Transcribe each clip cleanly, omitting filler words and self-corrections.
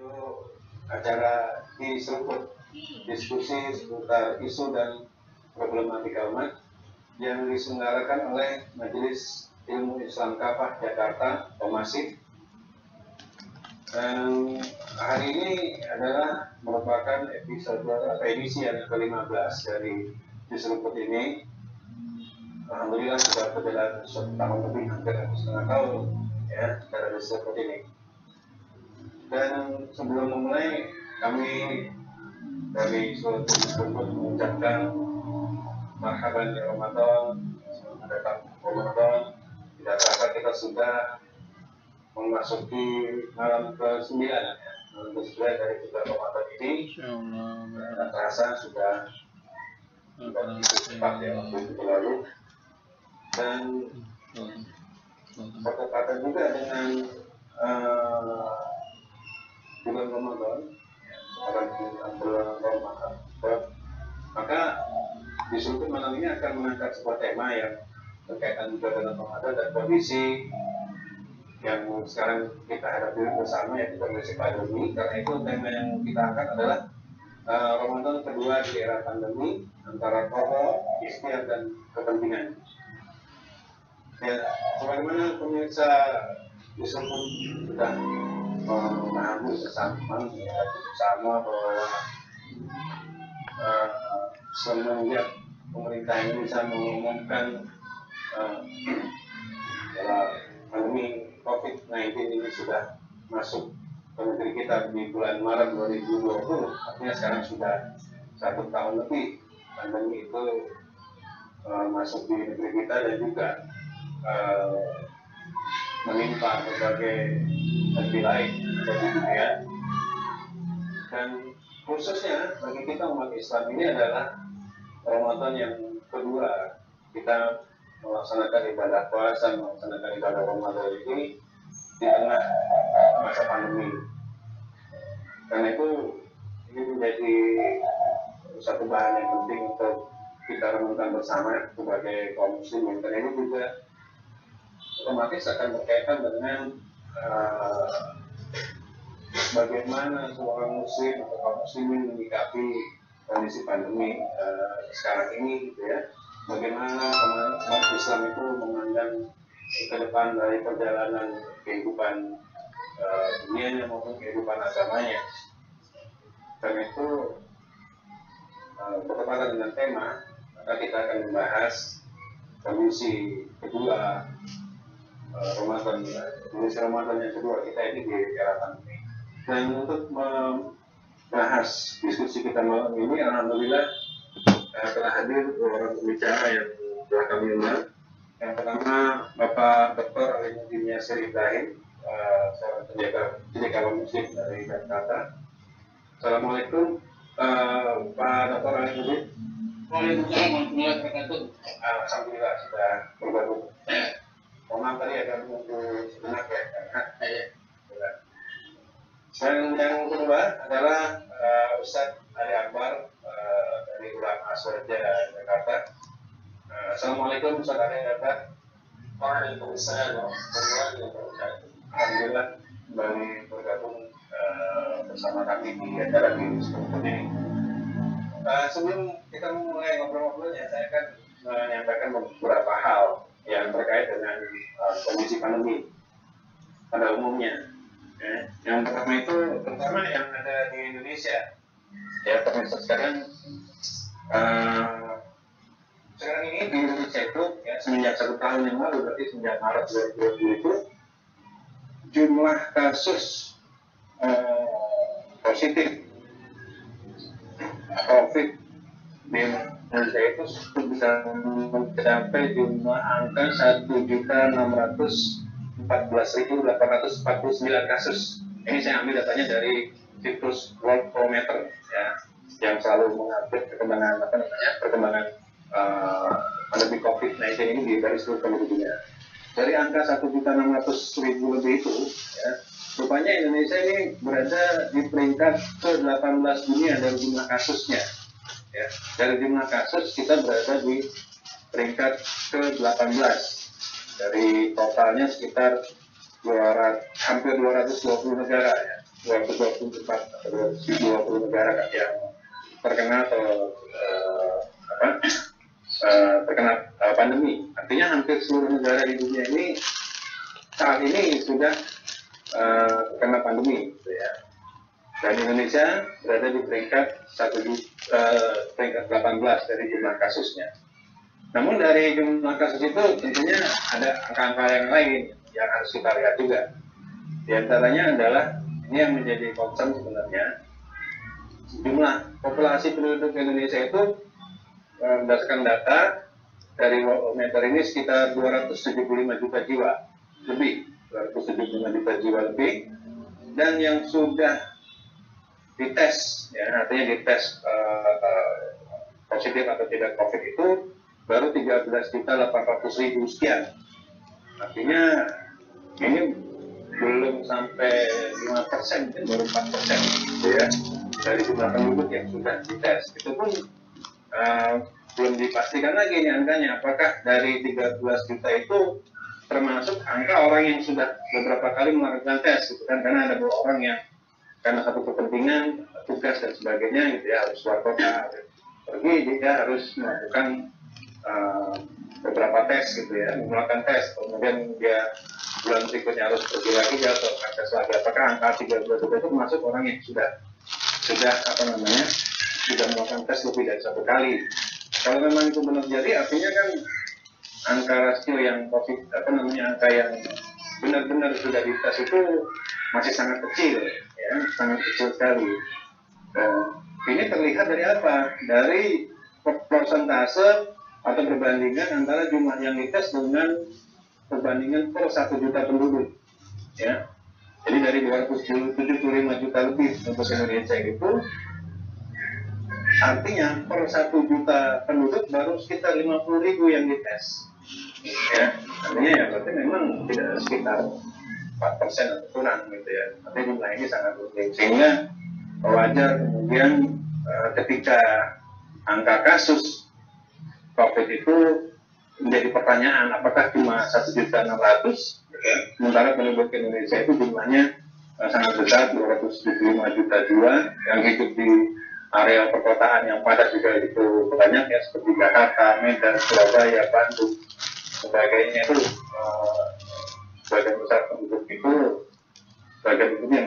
Itu acara di Seruput, diskusi seputar isu dan problematika umat yang diselenggarakan oleh Majelis Ilmu Islam Kafah Jakarta atau MASIF. Dan hari ini adalah merupakan episode atau edisi yang ke-15 dari di Seruput ini. Alhamdulillah sudah berjalan 1 tahun lebih, hampir 1,5 tahun ya dari Seruput ini. Dan sebelum memulai, kami dari seluruh Seruput mengucapkan marhaban ya Ramadan, selamat datang Ramadan. Tidak terasa kita sudah memasuki malam ke-9 ya. Malam ke-9 dari bulan Ramadan ini. Tidak terasa sudah begitu cepat ya waktu itu berlalu. Dan bertepatan juga dengan bulan Ramadan, bulan Ramadan, maka di Seruput malam ini akan mengangkat sebuah tema yang berkaitan juga dengan Ramadan dan kondisi yang sekarang kita hadapi bersama, yaitu kondisi pandemi. Karena itu tema yang kita angkat adalah Ramadan kedua di era pandemi, antara pokok, ikhtiar dan kepentingan. Ya, sebagaimana pemirsa di Seruput sudah memahami bersama bahwa semenjak pemerintah Indonesia mengumumkan bahwa pandemi COVID-19 ini sudah masuk ke negeri kita di bulan Maret 2020, artinya sekarang sudah 1 tahun lebih pandemi itu masuk di negeri kita dan juga menimpa berbagai negeri lain di dunia. Dan khususnya bagi kita umat Islam ini adalah Ramadan yang kedua kita melaksanakan ibadah puasa, melaksanakan ibadah Ramadan ini di tengah masa pandemi. Karena itu ini menjadi satu bahan yang penting untuk kita renungkan bersama sebagai kaum muslimin. Karena ini juga otomatis akan berkaitan dengan bagaimana seorang muslim atau kaum muslimin menyikapi kondisi pandemi sekarang ini, gitu ya. Bagaimana umat Islam itu memandang ke depan dari perjalanan kehidupan dunianya maupun kehidupan agamanya. Dan itu bertepatan dengan tema, maka kita akan membahas kondisi kedua Ramadan, kondisi Ramadan yang kedua kita ini di era pandemi. Dan untuk membahas diskusi kita malam ini, alhamdulillah telah hadir 2 orang pembicara yang telah kami undang. Yang pertama Bapak Dr. Alimuddin Yasir Ibrahim, seorang penjaga musik dari Jakarta. Assalamualaikum Pak Dr. Alimuddin. Waalaikumsalam warahmatullahi wabarakatuh. Alhamdulillah sudah bergabung. Mohon maaf tadi ada menunggu sejenak ya, karena dan yang kedua adalah Ustadz Ali Akbar dari Ulama Aswaja Jakarta. Assalamualaikum Ustadz Ali Akbar. Waalaikumsalam warahmatullahi wabarakatuh. Alhamdulillah kembali bergabung bersama kami di acara di Seruput ini. Sebelum kita mulai ngobrol-ngobrolnya, saya akan menyampaikan beberapa hal yang terkait dengan kondisi pandemi pada umumnya. Yang pertama itu terutama yang ada di Indonesia. Ya, pemirsa sekarang ini di Indonesia itu ya, semenjak 1 tahun yang lalu, berarti semenjak Maret 2020 itu jumlah kasus positif COVID di Indonesia itu bisa mencapai jumlah angka 1.614.849 kasus. Ini saya ambil datanya dari situs Worldometer ya, yang selalu mengupdate perkembangan pandemi COVID-19 ini dari seluruh penjuru dunia. Dari angka 1.600.000 lebih itu, ya, rupanya Indonesia ini berada di peringkat ke-18 dunia dari jumlah kasusnya. Ya, dari jumlah kasus kita berada di peringkat ke-18 dari totalnya sekitar hampir 220 negara ya. 224 atau 220 negara yang terkena atau terkena pandemi. Artinya hampir seluruh negara di dunia ini saat ini sudah terkena pandemi, gitu ya. Dan Indonesia berada di peringkat peringkat 18 dari jumlah kasusnya. Namun dari jumlah kasus itu tentunya ada angka-angka yang lain yang harus kita lihat juga. Di antaranya adalah ini yang menjadi concern sebenarnya, jumlah populasi penduduk Indonesia itu berdasarkan data dari Worldometer ini sekitar 275 juta jiwa lebih, 275 juta jiwa lebih, dan yang sudah dites, ya, artinya dites positif atau tidak COVID itu baru 13.800.000 sekian. Artinya ini belum sampai 5%, baru 4%, gitu ya, dari jumlah penduduk yang sudah dites. Itu pun belum dipastikan lagi ini angkanya, apakah dari 13 juta itu termasuk angka orang yang sudah beberapa kali melakukan tes, gitu kan, karena ada beberapa orang yang karena satu kepentingan, tugas dan sebagainya, gitu ya, harus keluar kota, pergi, dia harus melakukan beberapa tes, gitu ya, melakukan tes, kemudian dia bulan berikutnya harus pergi lagi, dia atau tes lagi. Apakah angka 13 juta itu masuk orang yang sudah sudah melakukan tes lebih dari satu kali? Kalau memang itu benar jadi, artinya kan angka rasio yang angka yang benar-benar sudah dites itu masih sangat kecil, ya, sangat kecil sekali. Ini terlihat dari apa? Dari persentase atau perbandingan antara jumlah yang dites dengan perbandingan per 1 juta penduduk, ya. Jadi dari 275 juta lebih untuk Indonesia itu, artinya per 1 juta penduduk baru sekitar 50.000 yang dites, ya. Artinya ya berarti memang tidak sekitar 4% atau kurang, gitu ya. Artinya jumlah ini sangat penting, sehingga wajar kemudian ketika angka kasus COVID itu menjadi pertanyaan, apakah cuma 1.600.000, ya, sementara penduduk Indonesia itu jumlahnya sangat besar, 275 juta jiwa yang hidup di area perkotaan yang padat juga itu banyak, ya, seperti Jakarta, Medan, Surabaya, Bandung, sebagainya. Itu sebagian besar penduduk itu, sebagian penduduk yang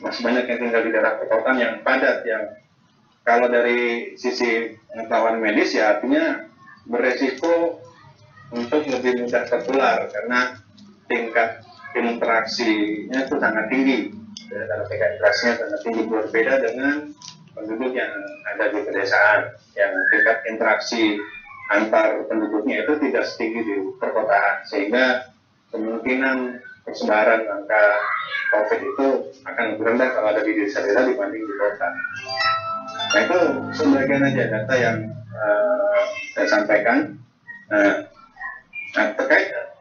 masih banyak yang tinggal di daerah perkotaan yang padat, yang kalau dari sisi pengetahuan medis, ya, artinya beresiko untuk lebih mudah tertular karena tingkat interaksinya itu sangat tinggi, ya, karena tingkat interaksinya sangat tinggi, berbeda dengan penduduk yang ada di pedesaan, yang tingkat interaksi antar penduduknya itu tidak setinggi di perkotaan, sehingga kemungkinan persebaran angka COVID itu akan lebih rendah kalau ada di desa-desa dibanding di kota. Nah, itu sebagian aja data yang saya sampaikan. Nah,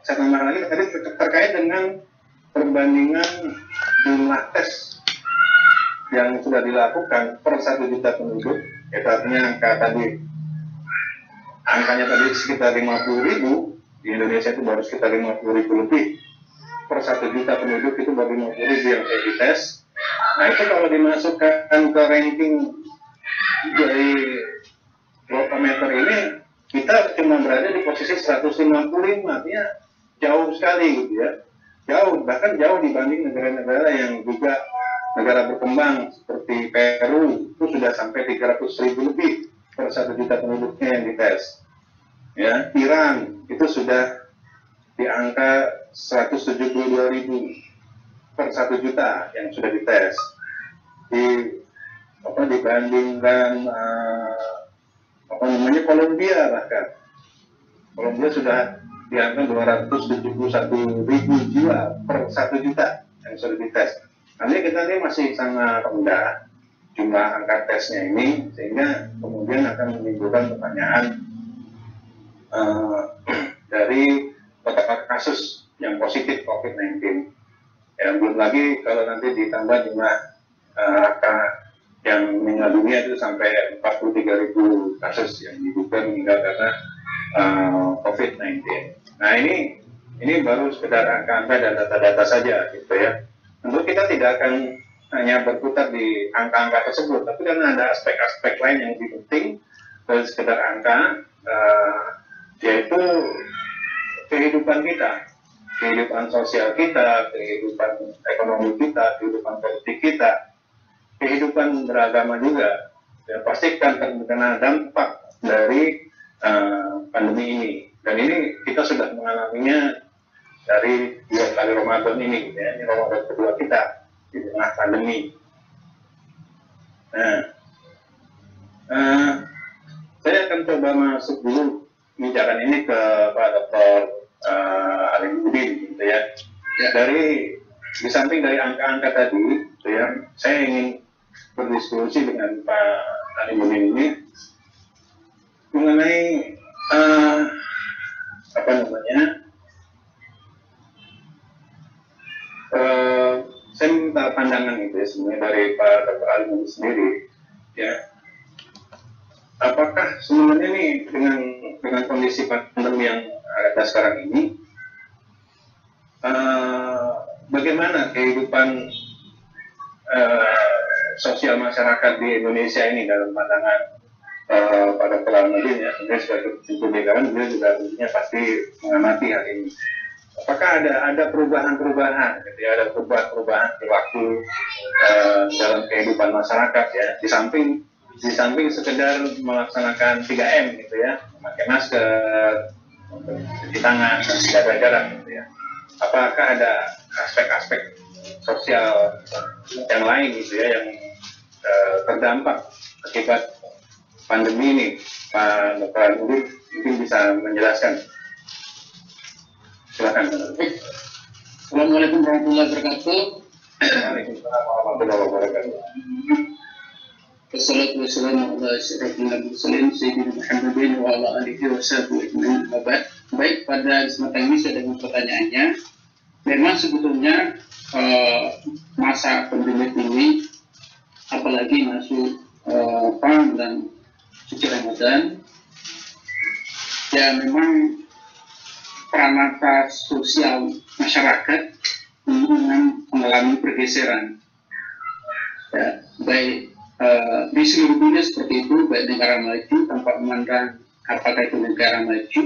saya tambahkan lagi tadi terkait dengan perbandingan jumlah tes yang sudah dilakukan per 1 juta penduduk, yaitu artinya angkanya tadi sekitar 50.000, di Indonesia itu baru sekitar 50.000 lebih, per 1 juta penduduk itu baru 50.000 yang saya dites. Nah, itu kalau dimasukkan ke ranking dari Worldometer ini, kita cuma berada di posisi 155, artinya jauh sekali, gitu ya, jauh, bahkan jauh dibanding negara-negara yang juga negara berkembang seperti Peru, itu sudah sampai 300.000 lebih per 1 juta penduduknya yang dites, ya. Iran itu sudah di angka 172.000 per 1 juta yang sudah dites. Dibandingkan Kolombia, bahkan Kolombia sudah di angka 271.000 jiwa per 1 juta yang sudah dites. Artinya kita ini masih sangat rendah jumlah angka tesnya ini, sehingga kemudian akan menimbulkan pertanyaan dari total kasus yang positif COVID-19. Ya, belum lagi kalau nanti ditambah jumlah angka yang meninggal dunia itu sampai 43.000 kasus yang diduga meninggal karena COVID-19. Nah, ini baru sekedar angka-angka dan data-data saja, gitu ya. Tentu kita tidak akan hanya berputar di angka-angka tersebut, tapi karena ada aspek-aspek lain yang lebih penting dari sekedar angka, yaitu kehidupan kita, kehidupan sosial kita, kehidupan ekonomi kita, kehidupan politik kita, kehidupan beragama juga, dan pasti akan terkena dampak dari pandemi ini. Dan ini kita sudah mengalaminya dari 2 kali Ramadan ini, gitu ya. Ini Ramadan kedua kita di tengah pandemi. Nah, saya akan coba masuk dulu bicara ini ke Pak Dr. Alimuddin, gitu ya. Dari di samping dari angka-angka tadi, gitu ya, saya ingin berdiskusi dengan Pak Alimuddin ini mengenai apa namanya? Saya minta pandangan itu ya, sebenarnya dari Pak Dr. Alimuddin sendiri, ya. Apakah sebenarnya nih dengan kondisi pandemi yang ada sekarang ini, bagaimana kehidupan sosial masyarakat di Indonesia ini dalam pandangan Pak Dr. Alimuddin ya, sebenarnya sebagai penelitian beliau juga tentunya pasti mengamati hal ini. Apakah ada perubahan-perubahan, gitu ya, ada perubahan-perubahan perilaku dalam kehidupan masyarakat ya, di samping sekedar melaksanakan 3M gitu ya, memakai masker, cuci tangan, dan jaga jarak gitu ya. Apakah ada aspek-aspek sosial yang lain gitu ya yang terdampak akibat pandemi ini? Pak Dr. Alimuddin mungkin bisa menjelaskan. Silakan. Assalamualaikum warahmatullahi wabarakatuh. Waalaikumsalam warahmatullahi wabarakatuh. Wassalatu wassalamu ala asyrafil mursalin sayyidina Muhammadin wa ala alihi wa sahbihi ajma'in. Baik, pada kesempatan ini saya dengan pertanyaannya, memang sebetulnya masa pandemi ini, apalagi masuk bulan suci Ramadan, ya memang peranata sosial masyarakat ini memang mengalami pergeseran, ya, baik di seluruh dunia seperti itu, baik negara maju tanpa memandang apakah itu negara maju,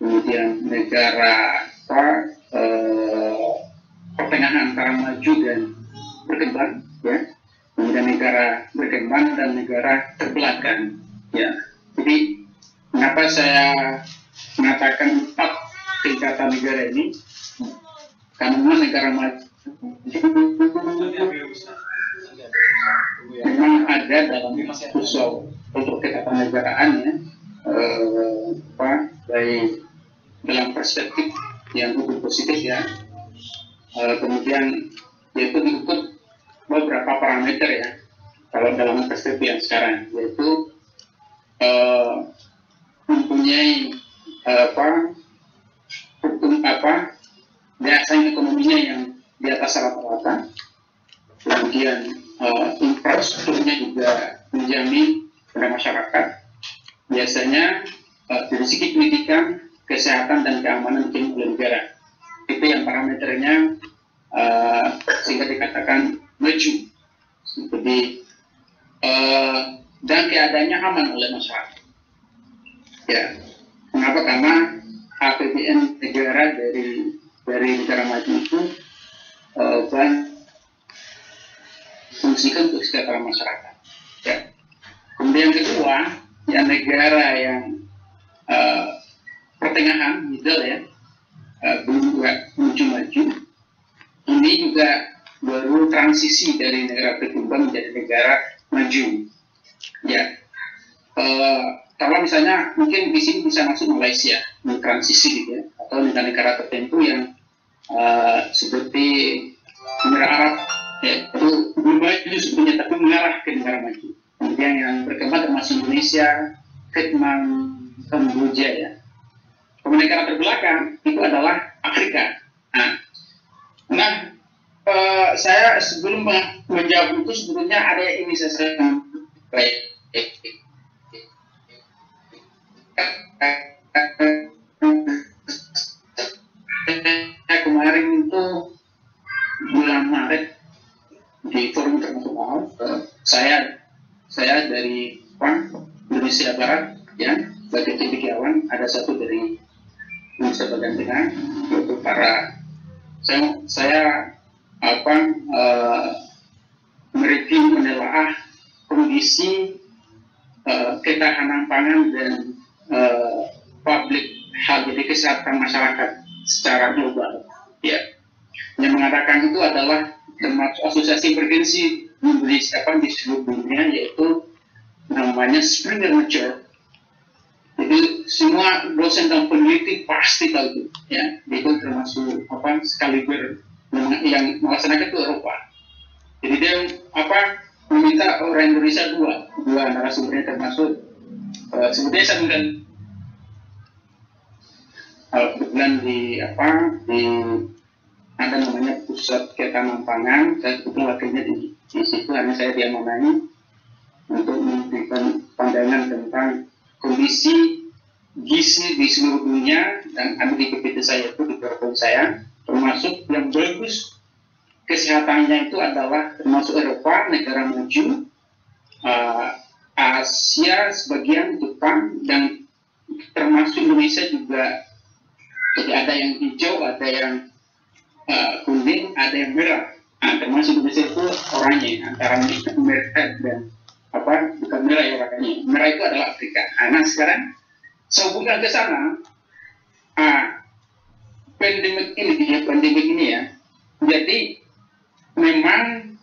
kemudian negara pertengahan antara maju dan berkembang, ya, kemudian negara berkembang dan negara terbelakang, ya. Jadi mengapa saya mengatakan 4 tingkatan negara ini? Karena negara maju memang ada dalam usul untuk ketatanegaraan ya, baik dalam perspektif yang cukup positif ya, kemudian yaitu diukur beberapa parameter ya, kalau dalam perspektif yang sekarang, yaitu mempunyai daya ekonominya yang di atas rata-rata, kemudian infrastrukturnya juga menjamin pada masyarakat, biasanya dari segi pendidikan, kesehatan dan keamanan dijamin oleh negara. Itu yang parameternya sehingga dikatakan maju. Jadi dan keadaannya aman oleh masyarakat. Ya, mengapa? Karena APBN negara dari negara maju itu fungsikan untuk kesejahteraan masyarakat. Ya. Kemudian yang kedua, ya negara yang pertengahan, middle ya, belum juga menuju maju, ini juga baru transisi dari negara berkembang menjadi negara maju. Ya, kalau misalnya mungkin di sini bisa masuk Malaysia, transisi gitu ya, atau negara-negara tertentu yang seperti Emirat Arab, ya, itu belum maju sebetulnya tapi mengarah ke negara maju. Kemudian yang berkembang termasuk Indonesia, Vietnam, Kamboja ya. Kemudian negara terbelakang itu adalah Afrika. Nah, saya sebelum menjawab itu sebetulnya ada yang ingin saya sampaikan. Baik. Kemarin itu bulan Maret di saya dari Indonesia Barat, ya, sebagai cendekiawan. Ada satu dari Indonesia bagian tengah, yaitu saya mereview, menelaah kondisi ketahanan pangan dan public health, jadi kesehatan masyarakat secara global, ya. Yang mengatakan itu adalah termasuk asosiasi bergensi di seluruh dunia, yaitu namanya Springer Nature. Jadi semua dosen dan peneliti pasti tahu itu, ya. Itu termasuk sekaliber yang melaksanakan itu Eropa. Jadi dia meminta orang Indonesia dua narasumbernya, termasuk sebetulnya saya kebetulan di ada namanya pusat ketahanan pangan, saya kebetulan wakilnya di situ, hanya saya diamanai untuk memberikan pandangan tentang kondisi gizi di seluruh dunia, dan ada di PPT saya itu, di program saya, termasuk yang bagus kesehatannya itu adalah termasuk Eropa, negara maju, Asia sebagian, Jepang, dan termasuk Indonesia juga. Jadi ada yang hijau, ada yang kuning, ada yang merah. Termasuk Indonesia itu oranye, antara merah dan bukan merah ya oranye. Merah itu adalah Afrika. Nah sekarang sehubungan ke sana, pandemik ini ya. Jadi memang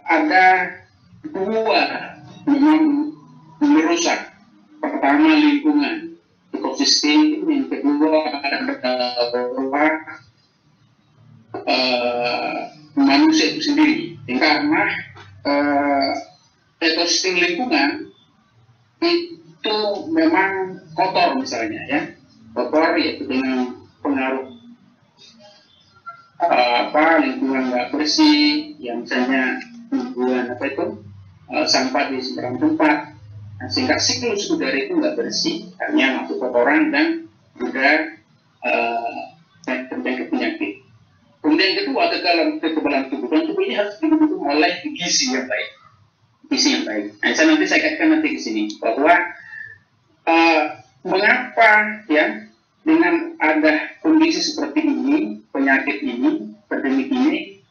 ada dua memang merusak. Pertama lingkungan, ekosistem, yang kedua adalah manusia itu sendiri. Karena ekosistem lingkungan itu memang kotor misalnya, ya, kotor yaitu dengan pengaruh lingkungan nggak bersih, yang misalnya lingkungan sampah di sembarang tempat, sehingga siklus udara itu nggak bersih, artinya masuk kotoran dan juga penyakit. Kemudian yang kedua, kekebalan tubuh, dan tubuh ini harus didukung oleh gizi yang baik. Nah, nanti saya katakan nanti di sini bahwa mengapa ya dengan ada kondisi seperti ini, penyakit ini, pandemi ini,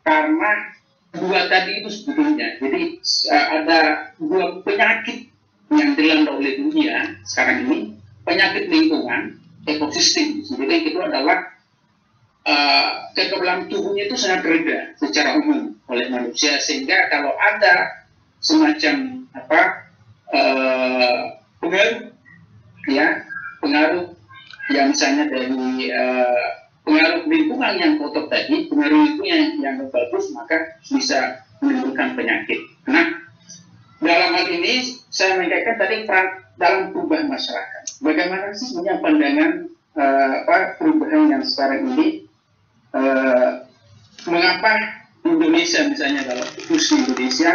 karena dua tadi itu sebetulnya. Jadi ada dua penyakit yang dilanda oleh dunia sekarang ini, penyakit lingkungan, ekosistem. Jadi yang kedua adalah kekebalan tubuhnya itu sangat rendah secara umum oleh manusia, sehingga kalau ada semacam pengaruh yang misalnya dari pengaruh lingkungan yang kotor tadi, pengaruh lingkungan yang bagus, maka bisa menimbulkan penyakit. Nah, dalam hal ini saya mengingatkan tadi dalam perubahan masyarakat. Bagaimana sih sebenarnya pandangan perubahan yang sekarang ini? Mengapa Indonesia misalnya, kalau khusus Indonesia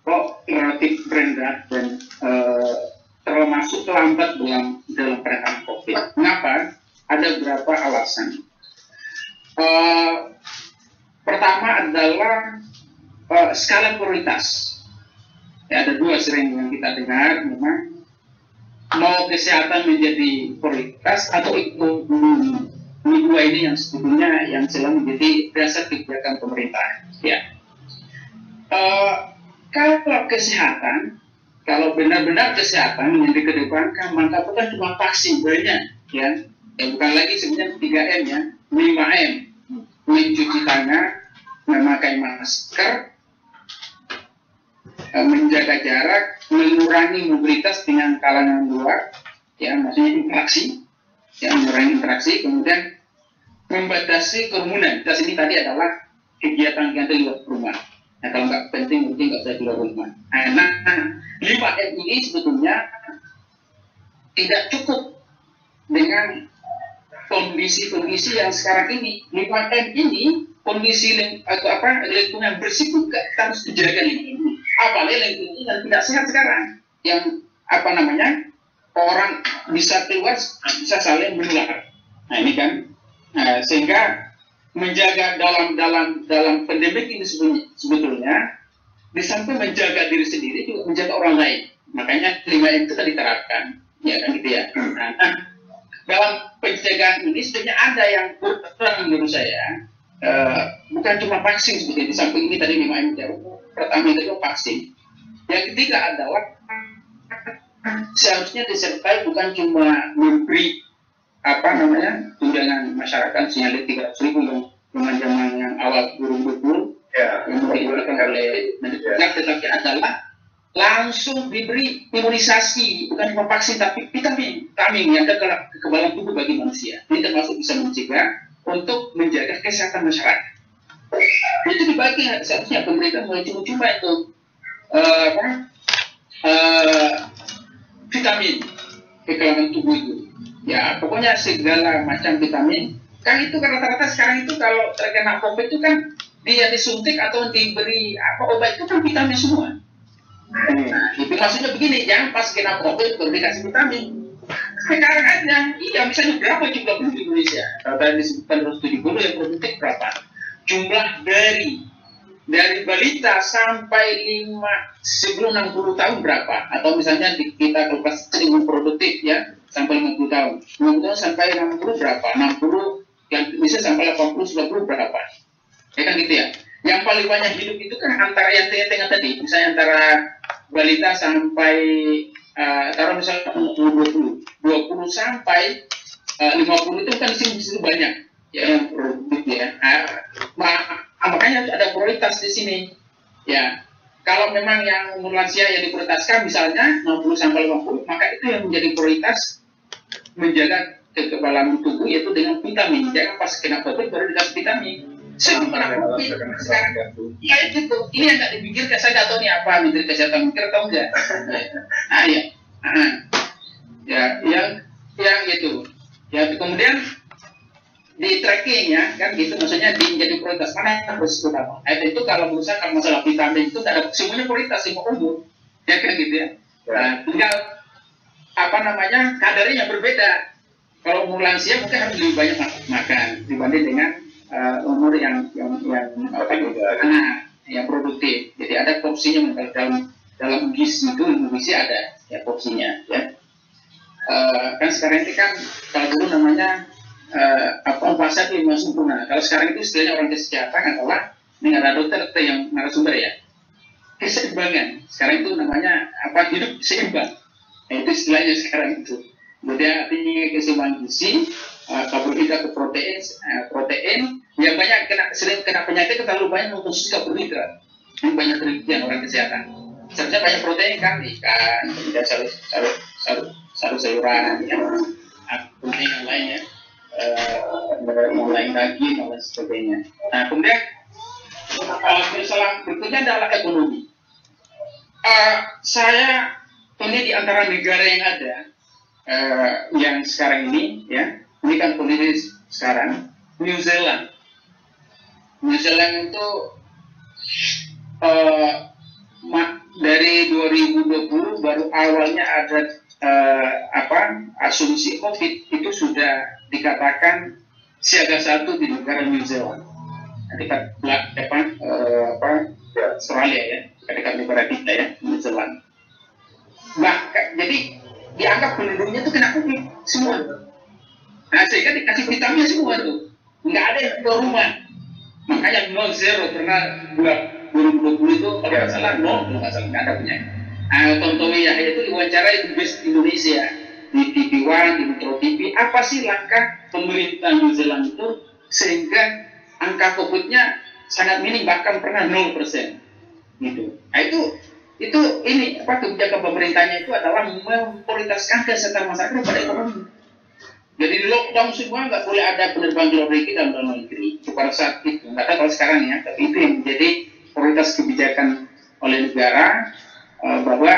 kok relatif rendah dan termasuk terlambat dalam penanganan COVID? Mengapa? Ada beberapa alasan. Pertama adalah skala prioritas. Ya, ada dua sering yang kita dengar, memang mau kesehatan menjadi prioritas atau ekonomi. Ini dua ini yang sebetulnya yang selalu menjadi dasar kebijakan pemerintah. Ya. Kalau kesehatan, kalau benar-benar kesehatan yang dikedepankan, maka bukan cuma vaksin banyak, ya. Bukan lagi sebenarnya 3M ya, 5M, mencuci tangan, memakai masker, menjaga jarak, mengurangi mobilitas dengan kalangan luar, ya, maksudnya interaksi, ya, mengurangi interaksi, kemudian membatasi kerumunan. Di sini tadi adalah kegiatan di luar rumah. Nah, kalau nggak penting mungkin nggak usah di luar rumah. Nah, 5M ini sebetulnya tidak cukup dengan kondisi yang sekarang ini. 5M ini kondisi lingkungan bersih juga harus dijaga ini. Apalagi lingkungan yang tidak sehat sekarang, yang orang bisa keluar bisa saling menular. Nah ini kan, sehingga menjaga dalam pandemi ini sebetulnya di samping menjaga diri sendiri juga menjaga orang lain. Makanya 5M itu tadi diterapkan, ya kan gitu ya. Nah, dalam pencegahan ini sebenarnya ada yang kurang menurut saya. Bukan cuma vaksin seperti di samping ini tadi 5M ya. Pertama itu vaksin. Yang ketiga adalah seharusnya disertai bukan cuma memberi tunjangan masyarakat sinyal 300.000 yang zaman yang awal 2020 yang diberikan oleh negara, tetapi adalah langsung diberi imunisasi, bukan cuma vaksin tapi vitamin yang ada kekebalan tubuh bagi manusia. Ini termasuk bisa mencegah untuk menjaga kesehatan masyarakat. Itu dibagi seharusnya pemerintah mulai cuma itu vitamin kekebalan tubuh itu. Ya pokoknya segala macam vitamin. Kan itu rata-rata sekarang itu kalau terkena COVID itu kan dia disuntik atau diberi obat itu kan vitamin semua. Nah, itu maksudnya begini, jangan pas kena COVID baru dikasih vitamin. Sekarang aja, misalnya berapa jumlah penduduk Indonesia? Kalau tadi disebutkan 270 yang produktif berapa? Jumlah dari balita sampai sebelum 60 tahun berapa? Atau misalnya kita kalau pas yang produktif ya sampai 50 tahun, 50 tahun sampai 60 berapa? 60 yang bisa sampai 80 90 berapa? Ya kan gitu ya. Yang paling banyak hidup itu kan antara yang tengah-tengah tadi, misalnya antara balita sampai taruh misalnya 20 sampai 50 itu kan di situ banyak ya yang produktif ya. Makanya ada prioritas di sini. Ya. Kalau memang yang umur lansia yang diprioritaskan misalnya 60 sampai 50, maka itu yang menjadi prioritas menjaga kekebalan tubuh yaitu dengan vitamin. Jangan pas kena COVID baru dikasih vitamin. Sekarang ya itu ini yang nggak dipikirkan. Saya nggak tahu nih apa Menteri Kesehatan mikir atau enggak. Yang itu ya kemudian di tracking ya kan gitu, maksudnya menjadi prioritas mana yang harus utama. Itu kalau berusaha kalau masalah vitamin itu ada semuanya prioritas semua umur ya kan gitu ya. Nah, tinggal kadarnya yang berbeda. Kalau umur lansia mungkin harus lebih banyak makan dibanding dengan umur yang produktif. Jadi ada porsinya dalam gizi itu ada ya porsinya ya. Kan sekarang ini kan kalau dulu namanya puasa itu ilmu sempurna. Kalau sekarang itu istilahnya orang kesehatan adalah ini ada dokter yang narasumber ya. Keseimbangan. Sekarang itu namanya hidup seimbang. Itu istilahnya sekarang itu. Kemudian artinya keseimbangan gizi, karbohidrat ke protein yang banyak sering kena penyakit terlalu banyak mengkonsumsi karbohidrat. Ini banyak penelitian orang kesehatan. Sebenarnya banyak protein kan ikan, kemudian sayur-sayuran, protein yang lain ya, yang lain daging dan lain sebagainya. Nah kemudian masalah berikutnya adalah ekonomi. Saya ini di antara negara yang ada yang sekarang ini ya, ini kan kondisi sekarang New Zealand itu dari 2020 baru awalnya ada asumsi COVID itu sudah dikatakan siaga 1 di negara New Zealand. Dekat Australia ya, dekat negara kita ya, New Zealand. Jadi dianggap penduduknya itu kena COVID semua. Nah sehingga dikasih vitamin semua tuh, nggak ada yang keluar rumah. Makanya 0-0 pernah 2020 itu kalau nggak salah nggak ada penyakit. Tontowi Yahya itu diwawancarai di Best Indonesia di TV One, di Metro TV. Apa sih langkah pemerintah New Zealand itu sehingga angka COVID-nya sangat minim, bahkan pernah 0% gitu. Nah itu ini kebijakan pemerintahnya itu adalah memprioritaskan kesehatan masyarakat pada ekonomi. Jadi di lockdown semua nggak boleh ada penerbangan luar negeri dan dalam negeri. Pada saat itu nggak tahu kalau sekarang ya, tapi itu yang menjadi prioritas kebijakan oleh negara bahwa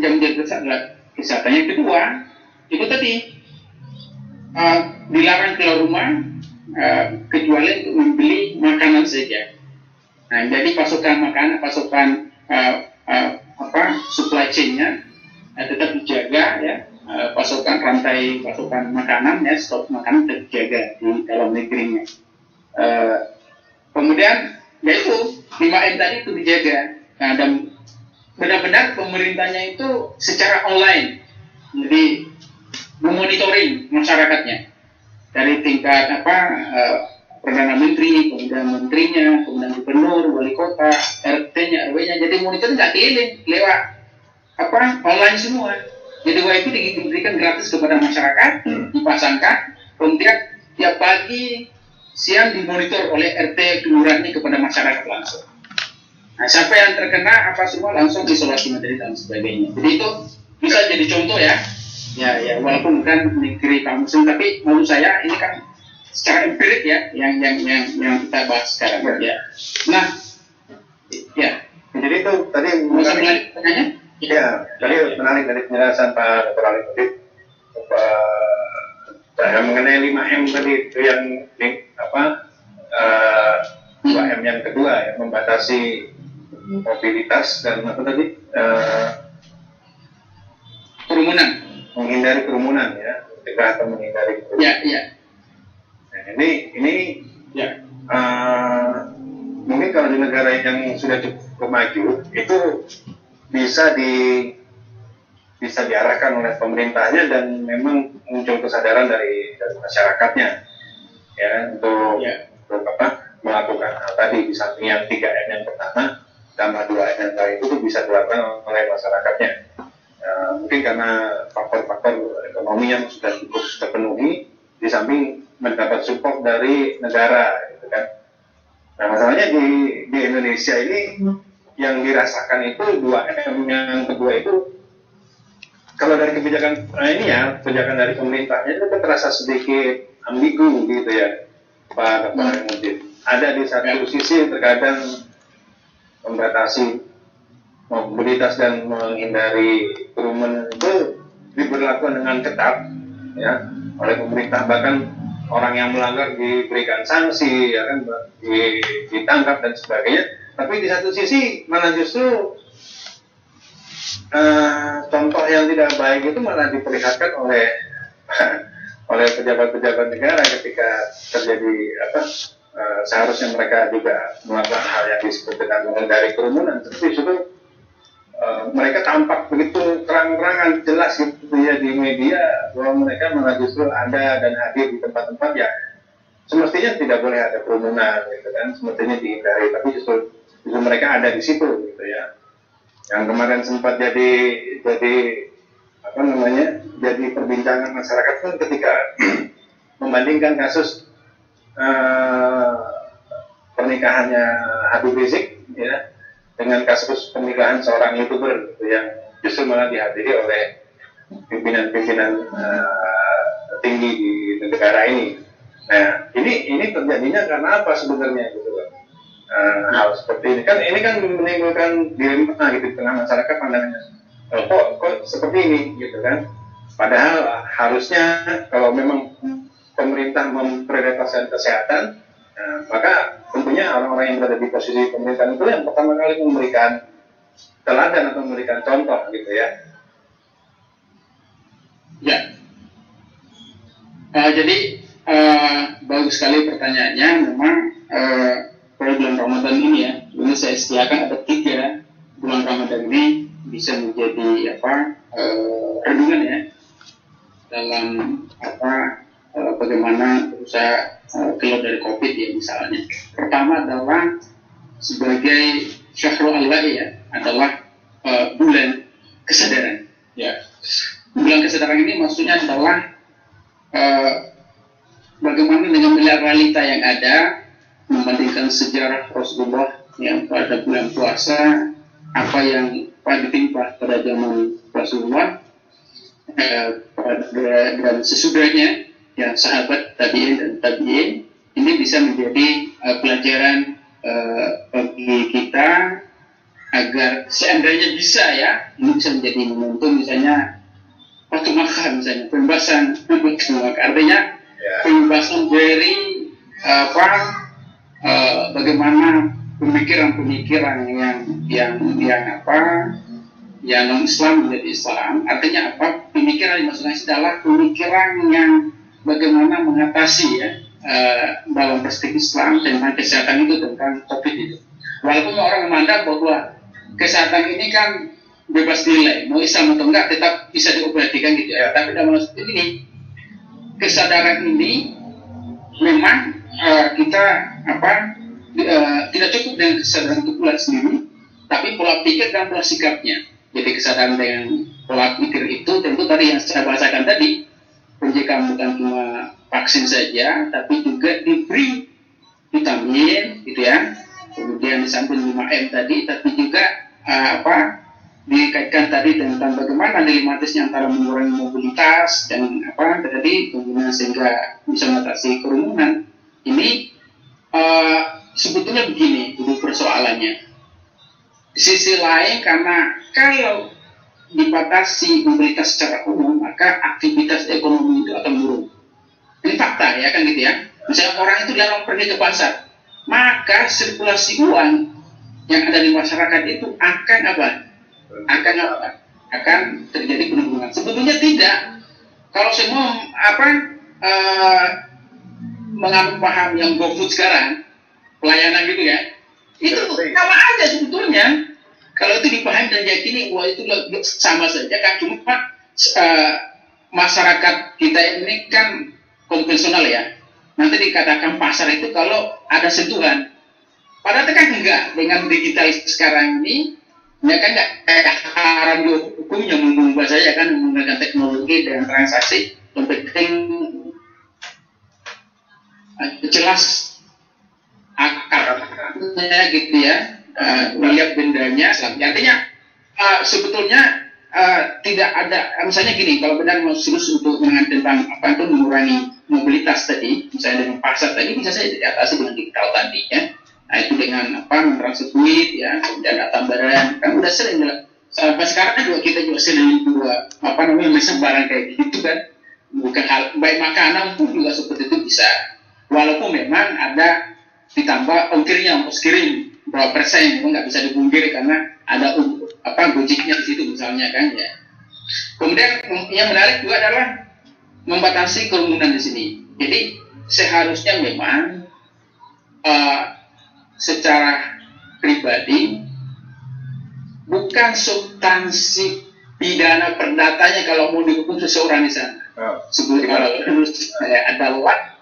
yang menjadi prioritas adalah kesehatan. Yang kedua itu tadi dilarang keluar rumah kecuali untuk membeli makanan saja. Nah jadi pasokan makanan, supply chain-nya tetap dijaga ya, rantai pasokan makanan ya, stok makanan tetap dijaga di dalam negerinya. Kemudian yaitu 5M tadi itu dijaga. Nah, dan benar-benar pemerintahnya itu secara online, jadi memonitoring masyarakatnya dari tingkat perdana menteri, kemudian menterinya, kemudian gubernur, wali kota, RT-nya, RW-nya. Jadi monitor nggak keliling, lewat online semua. Jadi WiFi diberikan gratis kepada masyarakat, dipasangkan, kemudian tiap pagi, siang dimonitor oleh RT kelurahannya kepada masyarakat langsung. Nah, siapa yang terkena semua langsung isolasi mandiri dan sebagainya. Jadi itu bisa jadi contoh ya. Ya, walaupun bukan negeri kampung, tapi menurut saya ini kan secara empirik ya, yang kita bahas sekarang ya. Nah, ya. Jadi itu tadi menarik pertanyaannya? Ya, tadi menarik dari penjelasan Pak Dr. Ali tadi mengenai 5M tadi itu yang 2M yang kedua ya, membatasi mobilitas dan apa tadi kerumunan, menghindari kerumunan ya, mencegah atau menghindari kerumunan. Ya. Nah, ini ya. Mungkin kalau di negara yang sudah cukup maju itu bisa diarahkan oleh pemerintahnya dan memang muncul kesadaran dari masyarakatnya ya untuk melakukan hal tadi. Di samping yang 3M yang pertama tambah 2M yang lain itu bisa dilakukan oleh masyarakatnya. Mungkin karena faktor-faktor ekonomi yang sudah cukup terpenuhi, di samping mendapat support dari negara gitu kan. Nah, masalahnya di Indonesia ini yang dirasakan itu 2M yang kedua itu kalau dari kebijakan kebijakan dari pemerintahnya itu terasa sedikit ambigu gitu ya Pak Dr. Mudin. Ada di satu sisi terkadang membatasi mobilitas dan menghindari kerumunan itu diberlakukan dengan ketat ya oleh pemerintah, bahkan orang yang melanggar diberikan sanksi ya kan, ditangkap dan sebagainya. Tapi di satu sisi malah justru contoh yang tidak baik itu malah diperlihatkan oleh pejabat-pejabat negara ketika terjadi seharusnya mereka juga melakukan hal yang disebut dengan menghindari kerumunan, tapi justru mereka tampak begitu terang-terangan jelas gitu ya di media bahwa mereka malah justru ada dan hadir di tempat-tempat yang semestinya tidak boleh ada kerumunan gitu kan, semestinya dihindari, tapi justru mereka ada di situ gitu ya. Yang kemarin sempat jadi perbincangan masyarakat kan ketika membandingkan kasus pernikahannya Habib Rizik ya dengan kasus pernikahan seorang YouTuber gitu, yang justru malah dihadiri oleh pimpinan-pimpinan tinggi di negara ini. Nah, ini terjadinya karena apa sebenarnya gitu kan? Hal seperti ini kan menimbulkan dilema gitu di tengah masyarakat, pandangannya kok seperti ini gitu kan, padahal harusnya kalau memang pemerintah memprioritaskan kesehatan, maka tentunya orang-orang yang berada di posisi pemerintahan itu yang pertama kali memberikan teladan atau memberikan contoh gitu ya. Jadi bagus sekali pertanyaannya. Memang pada bulan Ramadan ini ya, ini saya sediakan ada 3 bulan Ramadan ini bisa menjadi renungan ya dalam bagaimana berusaha keluar dari COVID ya misalnya. Pertama adalah sebagai Syahrul Al-Wa'i ya, adalah bulan kesadaran ya. Bulan kesadaran ini maksudnya adalah bagaimana dengan melihat realita yang ada, membandingkan sejarah Rasulullah yang pada bulan puasa, apa yang ditimpa pada zaman Rasulullah dan sesudahnya yang sahabat tabi'in dan tabi'in. Ini bisa menjadi pelajaran bagi kita agar seandainya bisa ya, ini bisa menjadi momentum misalnya waktu makan misalnya pembahasan artinya pembahasan dari bagaimana pemikiran-pemikiran yang non Islam menjadi Islam. Artinya pemikiran yang maksudnya adalah pemikiran yang bagaimana mengatasi ya dalam perspektif Islam tentang kesehatan itu, tentang COVID itu. Walaupun orang memandang bahwa kesehatan ini kan bebas nilai, mau Islam atau enggak tetap bisa diobatikan gitu ya. Tapi dalam maksud ini, kesadaran ini memang kita tidak cukup dengan kesadaran itu pula sendiri, tapi pola pikir dan pola sikapnya. Jadi kesadaran dengan pola pikir itu tentu tadi yang saya bahasakan tadi, pencegahan bukan cuma vaksin saja, tapi juga diberi vitamin gitu ya. Kemudian di samping 5M tadi, tapi juga dikaitkan tadi tentang bagaimana dilematisnya antara mengurangi mobilitas dan tadi kemudian sehingga bisa mengatasi kerumunan. Ini sebetulnya begini dulu persoalannya. Di sisi lain, karena kalau dibatasi mobilitas secara umum, maka aktivitas ekonomi itu akan menurun. Ini fakta ya kan gitu ya. Misalnya orang itu jarang pergi ke pasar, maka sirkulasi uang yang ada di masyarakat itu akan terjadi penurunan. Sebetulnya tidak. Kalau semua menganut paham yang GoFood sekarang, pelayanan gitu ya, itu sama aja sebetulnya. Kalau itu dipahami dan diyakini, wah itu sama saja kan. Cuma masyarakat kita ini kan konvensional ya. Nanti dikatakan pasar itu kalau ada sentuhan. Padahal kan enggak. Dengan digital sekarang ini, ya kan enggak kayak haram hukum yang mengubah saya kan menggunakan teknologi dan transaksi yang penting jelas akarnya gitu ya, melihat bendanya. Artinya sebetulnya tidak ada, misalnya gini, kalau benar mau serius untuk tentang mengurangi mobilitas tadi, misalnya dengan pasar tadi bisa saja diatasi dengan digital tadi ya. Nah itu dengan mentransfer duit ya, kemudian data barang, kan udah sering sampai sekarang juga kita juga sering mesen barang kayak gitu kan, bukan hal baik makanan pun juga seperti itu bisa, walaupun memang ada ditambah ongkirnya, ongkos kirim berapa persen itu nggak bisa dipungkiri karena ada gojeknya di situ misalnya kan ya. Kemudian yang menarik juga adalah membatasi kerumunan di sini. Jadi seharusnya memang secara pribadi bukan substansi pidana perdatanya kalau mau dihukum seseorang di sana. Sebetulnya adalah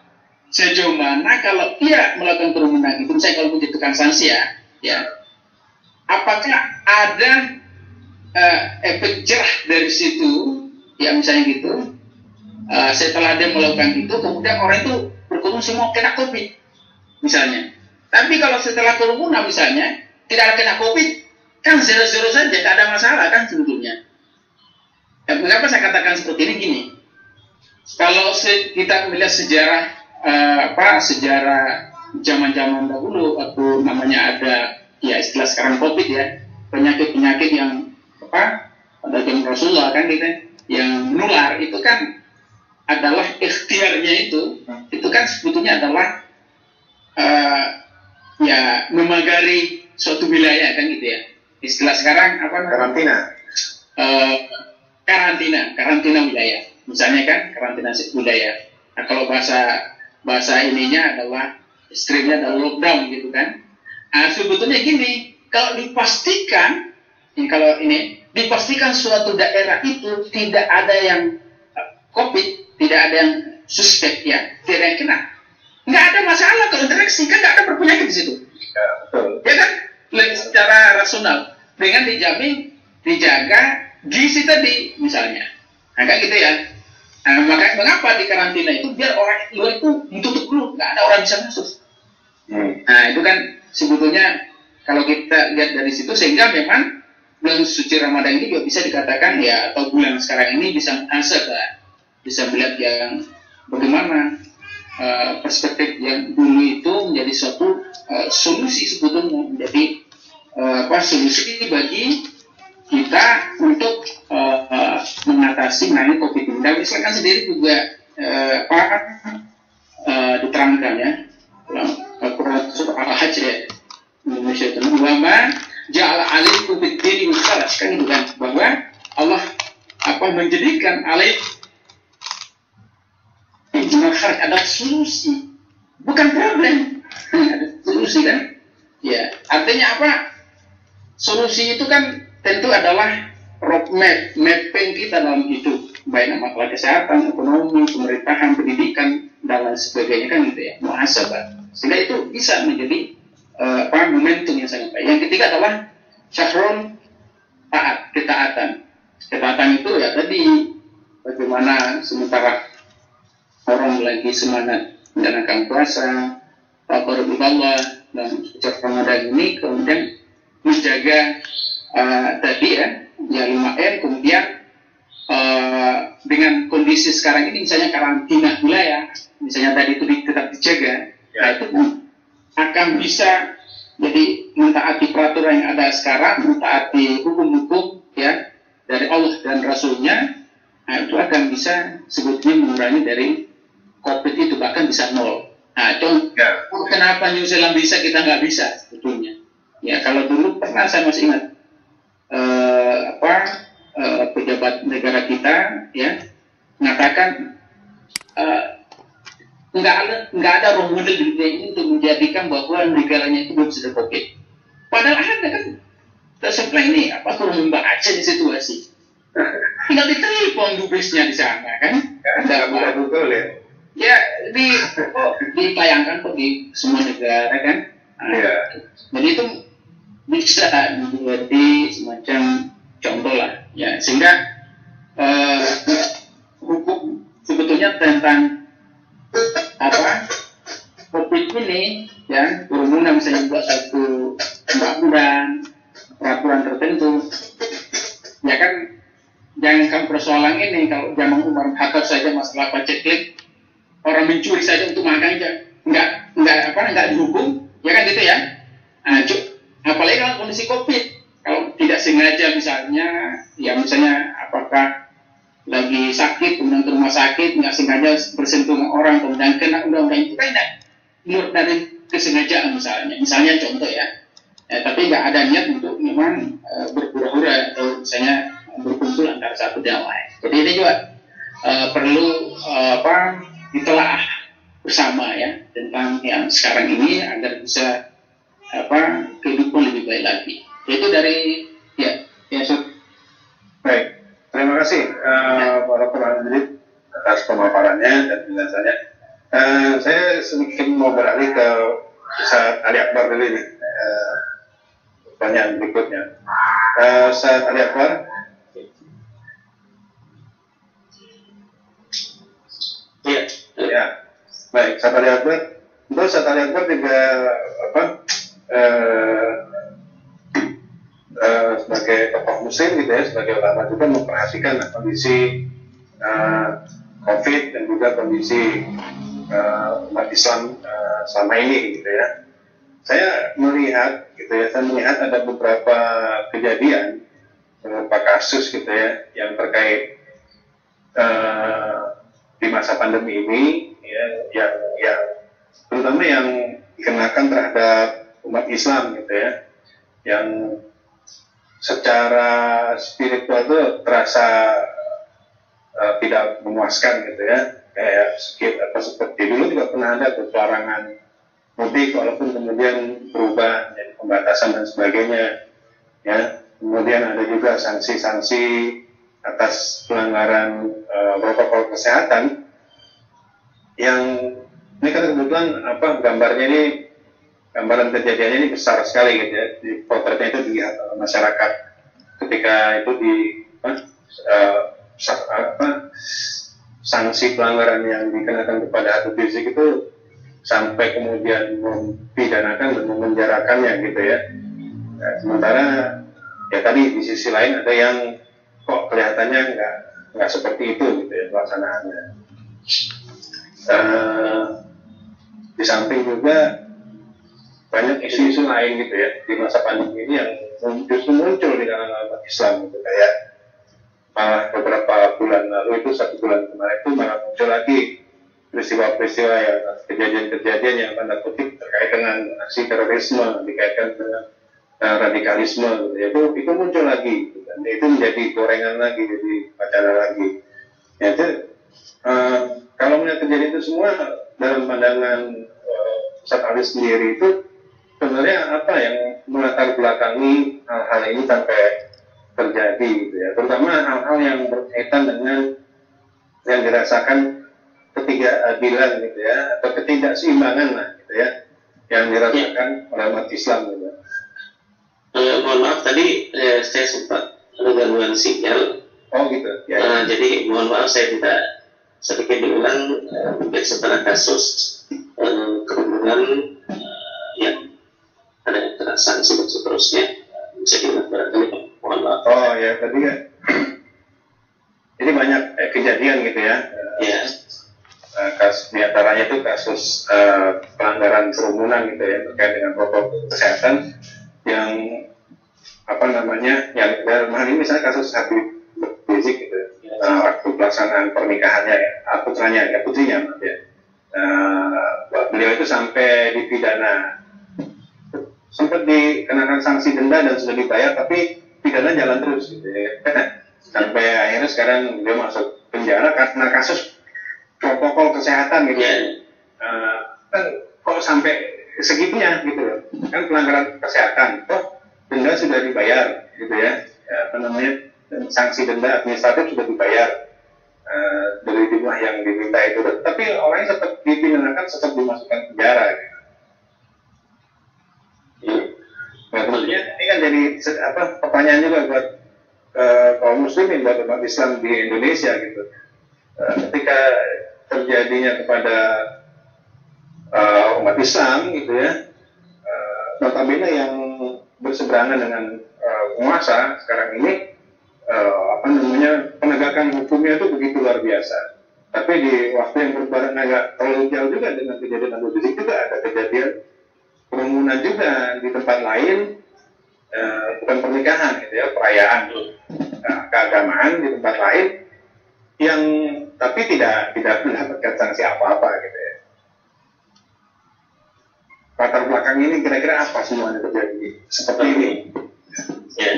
sejauh mana kalau dia melakukan kerumunan itu, misalnya kalau menjatuhkan sanksi ya, apakah ada efek jerah dari situ ya, misalnya gitu. Setelah dia melakukan itu, kemudian orang itu berkerumun semua kena COVID misalnya. Tapi kalau setelah kerumunan misalnya tidak ada kena COVID, kan zero-zero saja, tidak ada masalah kan sebetulnya. Mengapa saya katakan seperti ini? Gini, kalau kita melihat sejarah zaman-zaman dahulu, atau namanya ada ya istilah sekarang COVID ya, penyakit-penyakit yang pada zaman Rasulullah kan gitu, yang menular itu kan adalah ikhtiarnya itu kan sebetulnya adalah ya memagari suatu wilayah kan gitu ya. Istilah sekarang karantina wilayah. Misalnya kan karantina wilayah. Nah, kalau bahasa ininya adalah ekstrimnya adalah lockdown gitu kan. Nah, sebetulnya gini, kalau dipastikan suatu daerah itu tidak ada yang COVID, tidak ada yang suspek ya, tidak ada yang kena, nggak ada masalah kalau interaksi, kan nggak ada berpenyakit di situ. Ya, betul. Ya kan, secara rasional dengan dijaga gizi tadi misalnya, nah kan gitu ya. Nah, makanya mengapa di karantina itu biar orang luar itu ditutup dulu, nggak ada orang bisa masuk. Nah itu kan sebetulnya kalau kita lihat dari situ, sehingga memang bulan suci Ramadan ini juga bisa dikatakan ya, atau bulan sekarang ini bisa bisa melihat yang bagaimana perspektif yang dulu itu menjadi suatu solusi, sebetulnya menjadi solusi bagi kita untuk mengatasi COVID ini. Dan Islam kan sendiri juga diterangkan ya dalam Al-Quran surah Al-Hajj ya, Indonesia itu bahwa ja'ala alaikum fid-dini haraj, kan itu kan, bahwa Allah menjadikan haraj ada solusi, bukan problem, ada solusi kan ya. Artinya apa? solusi itu kan tentu adalah roadmap, mapping kita dalam hidup, baik masalah kesehatan, ekonomi, pemerintahan, pendidikan, dan lain sebagainya kan gitu ya, muhasabah. Sehingga itu bisa menjadi momentum yang sangat baik. Yang ketiga adalah syahrul taat, ketaatan. Ketaatan itu ya tadi, bagaimana sementara orang lagi semangat menjalankan puasa, taqarrub Allah dan ucapan Ramadan ini, kemudian menjaga tadi ya 5M, kemudian dengan kondisi sekarang ini misalnya karantina wilayah, misalnya tadi itu tetap dijaga, nah itu pun akan bisa jadi mentaati peraturan yang ada sekarang, mentaati hukum-hukum ya dari Allah dan Rasulnya, nah itu akan bisa sebetulnya mengurangi dari COVID itu, bahkan bisa nol. Nah, kenapa New Zealand bisa, kita nggak bisa sebetulnya? Ya, kalau dulu pernah saya masih ingat pejabat negara kita ya mengatakan nggak ada role model di dunia ini untuk menjadikan bahwa negaranya itu belum sudah COVID. Padahal ada kan, setelah ini apa tuh membaca di situasi, tinggal ditelepon dubesnya di sana kan? Ada betul ya. Ya ditayangkan kok di semua negara kan. Jadi itu bisa menjadi semacam contoh lah ya, sehingga hukum sebetulnya tentang COVID ini ya, kerumunan misalnya buat satu peraturan tertentu ya kan. Jangan persoalan ini, kalau zaman Umar Khattab saja masalah paceklik, orang mencuri saja untuk makan aja nggak dihukum ya kan gitu ya. Nah, apalagi kalau kondisi COVID, kalau tidak sengaja misalnya apakah lagi sakit kemudian ke rumah sakit, nggak sengaja bersentuh dengan orang kemudian kena undang-undang itu kan tidak dari kesengajaan misalnya contoh ya, tapi nggak ada niat untuk memang berpura-pura atau misalnya berkumpul antara satu dan lain. Jadi ini juga perlu ditelaah bersama ya tentang yang sekarang ini agar bisa kehidupan lebih baik lagi. Itu dari Baik, terima kasih para peneliti atas pemaparannya dan penjelasannya. Saya sedikit mau beralih ke Ustaz Ali Akbar dulu ini. Pertanyaan berikutnya, Ustaz Ali Akbar. Ya, baik. Ustaz Ali Akbar, untuk Ustaz Ali Akbar juga sebagai tokoh muslim gitu ya, sebagai ulama juga memperhatikan kondisi COVID dan juga kondisi umat Islam selama ini gitu ya. Saya melihat ada beberapa kejadian, beberapa kasus gitu ya yang terkait di masa pandemi ini ya, yang terutama yang dikenakan terhadap umat Islam gitu ya, yang secara spiritual itu terasa tidak memuaskan gitu ya, kayak seperti dulu juga pernah ada pelarangan mudik walaupun kemudian berubah jadi pembatasan dan sebagainya ya. Kemudian ada juga sanksi-sanksi atas pelanggaran protokol kesehatan yang ini kan kebetulan gambaran kejadiannya ini besar sekali gitu ya, di potretnya itu dilihat masyarakat ketika itu sanksi pelanggaran yang dikenakan kepada Habib Rizik itu sampai kemudian mempidanakan dan memenjarakannya gitu ya. Nah, sementara ya tadi di sisi lain ada yang kok kelihatannya nggak seperti itu gitu ya pelaksanaannya. Di samping juga banyak isu-isu lain gitu ya di masa pandemi ini yang justru muncul di kalangan umat Islam gitu, kayak malah beberapa bulan lalu itu, 1 bulan kemarin itu malah muncul lagi peristiwa-peristiwa yang kejadian-kejadian yang tanda kutip terkait dengan aksi terorisme, dikaitkan dengan radikalisme gitu ya, itu muncul lagi gitu, dan itu menjadi gorengan lagi, jadi wacana lagi ya. Itu kalau melihat kejadian itu semua dalam pandangan Ustaz Ali sendiri itu sebenarnya apa yang melatar belakangi hal ini sampai terjadi gitu ya, terutama hal-hal yang berkaitan dengan yang dirasakan ketidakadilan gitu ya, atau ketidakseimbangan lah gitu ya, yang dirasakan oleh umat Islam gitu. Mohon maaf tadi saya sempat ada gangguan sinyal. Oh gitu. Ya. Jadi mohon maaf saya tidak sedikit diulang mungkin setelah kasus kerumunan yang ada kekerasan seterusnya bisa diulang barangkali. Mohon maaf. Oh ya tadi ya. Jadi banyak kejadian gitu ya. Ya. Kasus diantaranya itu kasus pelanggaran kerumunan gitu ya terkait dengan protokol kesehatan yang yang dalam hal ini misalnya kasus Habib Rizik gitu waktu pelaksanaan pernikahannya putrinya ya. Beliau itu sampai dipidana, sempat dikenakan sanksi denda dan sudah dibayar, tapi pidana jalan terus gitu ya. Sampai akhirnya sekarang beliau masuk penjara karena kasus protokol kesehatan gitu ya. Kan kok sampai segitunya gitu loh, kan pelanggaran kesehatan, toh denda sudah dibayar gitu ya, sanksi denda administratif sudah dibayar dari jumlah yang diminta itu, tapi orangnya tetap dipidanakan, tetap dimasukkan penjara gitu. Maksudnya ini kan jadi pertanyaan juga buat kaum muslimin, buat umat Islam di Indonesia gitu. Ketika terjadinya kepada umat Islam gitu ya, notabene yang berseberangan dengan penguasa sekarang ini, penegakan hukumnya itu begitu luar biasa. Tapi di waktu yang berbarengan agak terlalu jauh juga dengan kejadian Habib Rizik, juga ada kejadian kerumunan juga di tempat lain, bukan pernikahan gitu ya, perayaan keagamaan di tempat lain, yang tapi tidak mendapatkan sanksi apa-apa gitu ya. Latar belakang ini kira-kira apa semuanya terjadi seperti ini? Ya,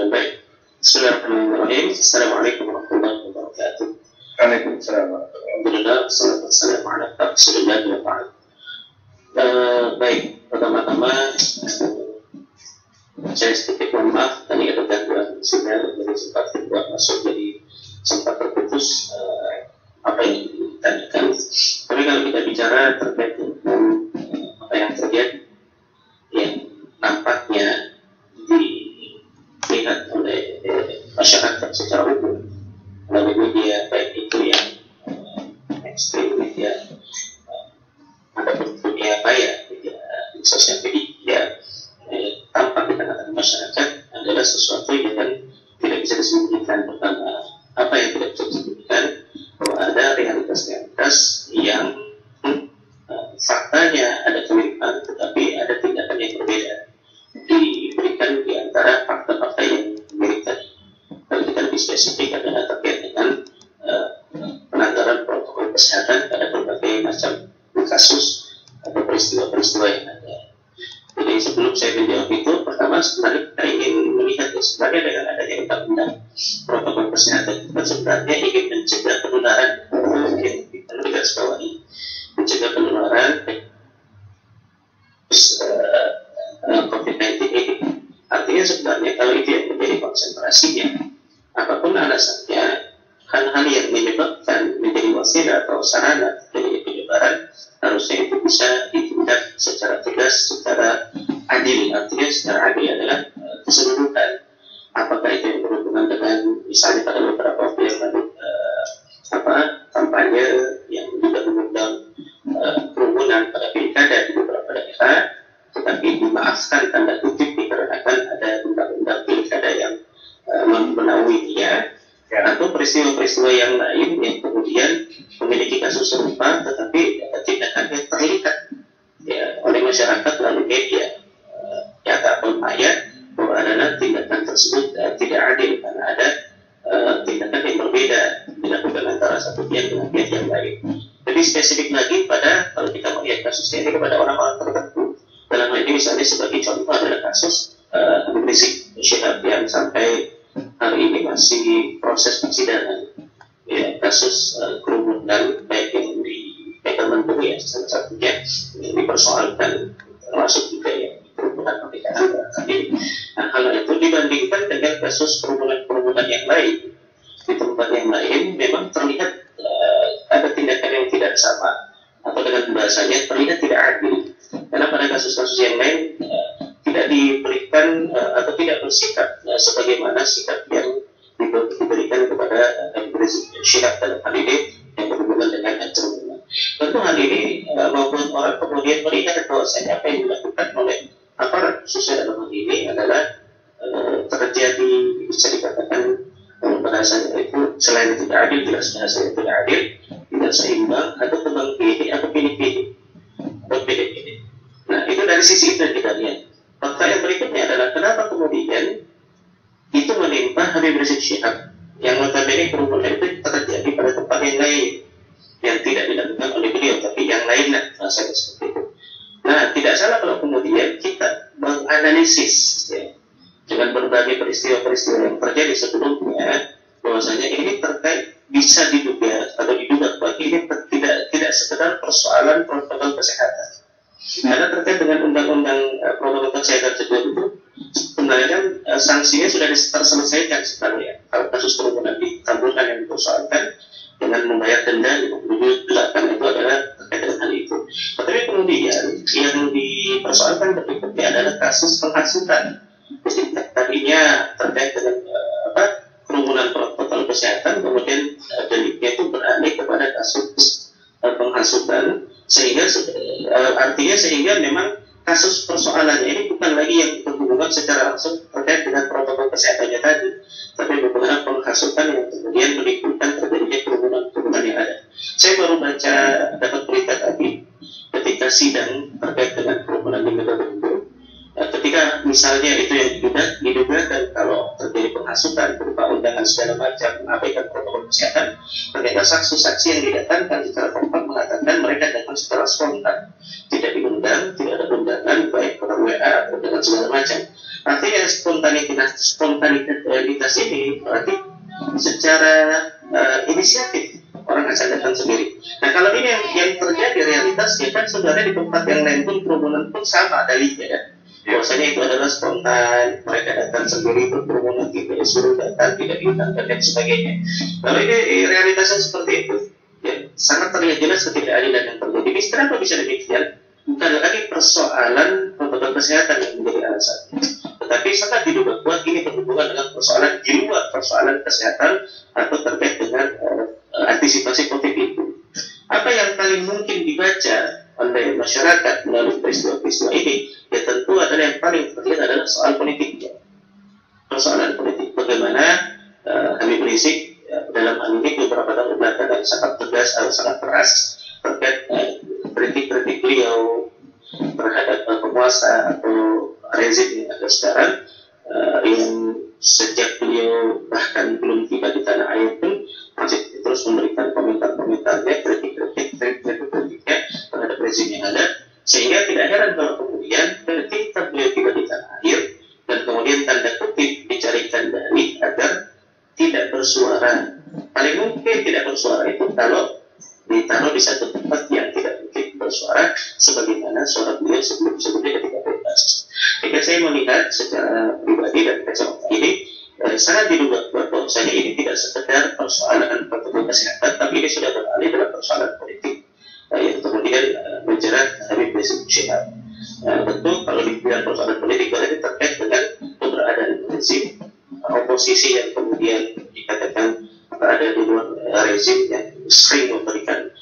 baik. Bismillahirrahmanirrahim. Assalamualaikum warahmatullahi wabarakatuh. Waalaikumsalam. Alhamdulillah, salatu wassalamu ala rasulillah wa ba'd. Baik, pertama-tama saya sedikit mohon maaf, tadi ada gangguan sinyal, jadi sempat terbuat masuk, jadi sempat terputus apa yang ditanyakan. Tapi kalau kita bicara terkait dengan apa yang terjadi, yang nampaknya dilihat oleh masyarakat secara umum melalui media, baik itu yang ekstrim, media ataupun dunia maya, media sosial media, tampak di tengah-tengah masyarakat adalah sesuatu yang tidak bisa disembunyikan. Pertama, apa yang tidak bisa disembunyikan, bahwa ada realitas-realitas yang faktanya ada kemiripan, tetapi ada tindakan yang berbeda diberikan di antara fakta-fakta yang mirip tadi. Kalau kita lebih spesifik adalah terkait dengan pelanggaran protokol kesehatan pada berbagai macam kasus atau peristiwa-peristiwa yang ada. Jadi sebelum saya menjawab itu, pertama sebenarnya kita ingin melihat sebenarnya dengan adanya undang-undang protokol kesehatan kita sebenarnya ingin mencegah penularan, kita garis bawahi, mencegah penularan COVID-19 ini. Artinya sebenarnya kalau itu yang menjadi konsentrasinya, apapun alasannya, hal-hal yang menyebabkan menjadi wasilah atau sarana dari penyebaran, harusnya itu bisa ditindak secara tegas, secara adil. Artinya secara adil adalah keseluruhan. Apakah itu yang berhubungan dengan misalnya pada beberapa waktu yang lalu kampanye yang juga mengundang kerumunan pada pilkada di beberapa daerah, tetapi dimaafkan tanda kutip dikarenakan ada undang-undang pilkada yang menaungi dia, atau peristiwa-peristiwa yang lain yang kemudian memiliki kasus serupa tetapi tindakannya terlihat ya oleh masyarakat melalui media nyata atau maya, bahwa adalah tindakan tersebut tidak adil karena ada tindakan yang berbeda dilakukan antara satu pihak dengan pihak yang lain. Lebih spesifik lagi pada kalau kita melihat kasusnya ini kepada orang-orang tertentu, dalam hal ini misalnya sebagai contoh adalah kasus Habib Rizik Syihab yang sampai hari ini masih proses persidangan, ya, kasus kerumunan baik yang di Megamendung ya salah satunya yang dipersoalkan, termasuk juga yang kerumunan pernikahan kasus kerumunan yang lain di tempat yang lain memang terlihat ada tindakan yang tidak sama, atau dengan bahasanya terlihat tidak adil. Karena pada kasus-kasus yang lain tidak diberikan atau tidak bersikap sebagaimana sikap yang diberikan kepada Rizik Syihab dalam hal ini yang berhubungan dengan kerumunan. Tentu hal ini membuat orang kemudian melihat bahwasanya apa yang dilakukan oleh aparat khususnya dalam hal ini adalah terjadi, bisa dikatakan bahasanya itu selain tidak adil, jelas bahasanya tidak adil, tidak seimbang, atau tebang pilih atau pilih-pilih. Nah, itu dari sisi itu yang kita lihat. Fakta yang berikutnya adalah kenapa kemudian itu menimpa Habib Rizik Syihab yang notabene kerumunan itu terjadi pada tempat yang lain yang tidak dilakukan oleh beliau, tapi yang lainnya bahasanya seperti itu. Nah, tidak salah kalau kemudian kita menganalisis ya, dengan berbagai peristiwa-peristiwa yang terjadi sebelumnya, bahwasanya ini terkait bisa diduga bahwa ini tidak sekedar persoalan protokol kesehatan. Karena terkait dengan undang-undang protokol kesehatan tersebut itu sebenarnya kan sanksinya sudah terselesaikan sebenarnya. Kalau kasus kerumunan di Tamburan yang dipersoalkan dengan membayar denda 58 itu adalah terkait dengan hal itu. Tetapi kemudian yang dipersoalkan berikutnya adalah kasus penghasutan. Tadinya terkait dengan kerumunan protokol kesehatan, kemudian deliknya itu beralih kepada kasus penghasutan, sehingga memang kasus persoalannya ini bukan lagi yang berhubungan secara langsung terkait dengan protokol kesehatannya tadi, tapi bagaimana penghasutan yang kemudian menimbulkan terjadinya kerumunan yang ada. Saya baru dapat berita tadi ketika sidang terkait dengan kerumunan di Medan, ketika misalnya itu yang diduga dan kalau terjadi penghasutan berupa undangan segala macam mengabaikan protokol kesehatan, ternyata saksi-saksi yang didatangkan secara kompak mengatakan mereka datang secara spontan, tidak diundang, tidak ada undangan baik per WA atau dengan segala macam. Artinya spontanitas ini berarti secara inisiatif orang asal datang sendiri. Nah, kalau ini yang terjadi realitasnya kan sebenarnya di tempat yang lain pun kerumunan pun sama dalihnya ya. Bahwasanya itu adalah spontan, mereka datang sendiri berkerumun, tidak disuruh datang, tidak diundangkan dan sebagainya. Kalau ini realitasnya seperti itu, ya, sangat terlihat jelas ketidakadilan yang terjadi. Jadi kenapa bisa demikian? Bukan lagi persoalan protokol kesehatan yang menjadi alasan, tetapi sangat diduga kuat ini berhubungan dengan persoalan di luar persoalan kesehatan atau terkait dengan antisipasi COVID itu. Apa yang paling mungkin dibaca oleh masyarakat melalui peristiwa-peristiwa ini, ya tentu adalah yang paling terlihat adalah soal politiknya. Persoalan politik, bagaimana Habib Rizik dalam hal ini beberapa tahun belakangan sangat tegas atau sangat keras terkait kritik-kritik beliau terhadap penguasa atau rezim yang ada sekarang, yang sejak beliau bahkan belum tiba di tanah air pun masih terus memberikan komentar-komentarnya, kritik-kritiknya terhadap rezim yang ada, sehingga tidak heran kalau kemudian ketika beliau tiba di tanah air dan kemudian tanda kutip dicarikan dalih agar tidak bersuara. Paling mungkin tidak bersuara itu kalau ditaruh di satu tempat yang tidak mungkin bersuara sebagaimana suara beliau sebelumnya ketika bebas. Jika saya melihat secara pribadi dan kacamata ini sangat diduga bahwasanya ini tidak sekedar persoalan protokol kesehatan, tapi ini sudah beralih dalam persoalan politik yang kemudian menjerat Habib Rizik Syihab. Tentu kalau dibilang persoalan politik berarti terkait dengan keberadaan rezim oposisi yang kemudian dikatakan berada di luar rezim yang sering memberikan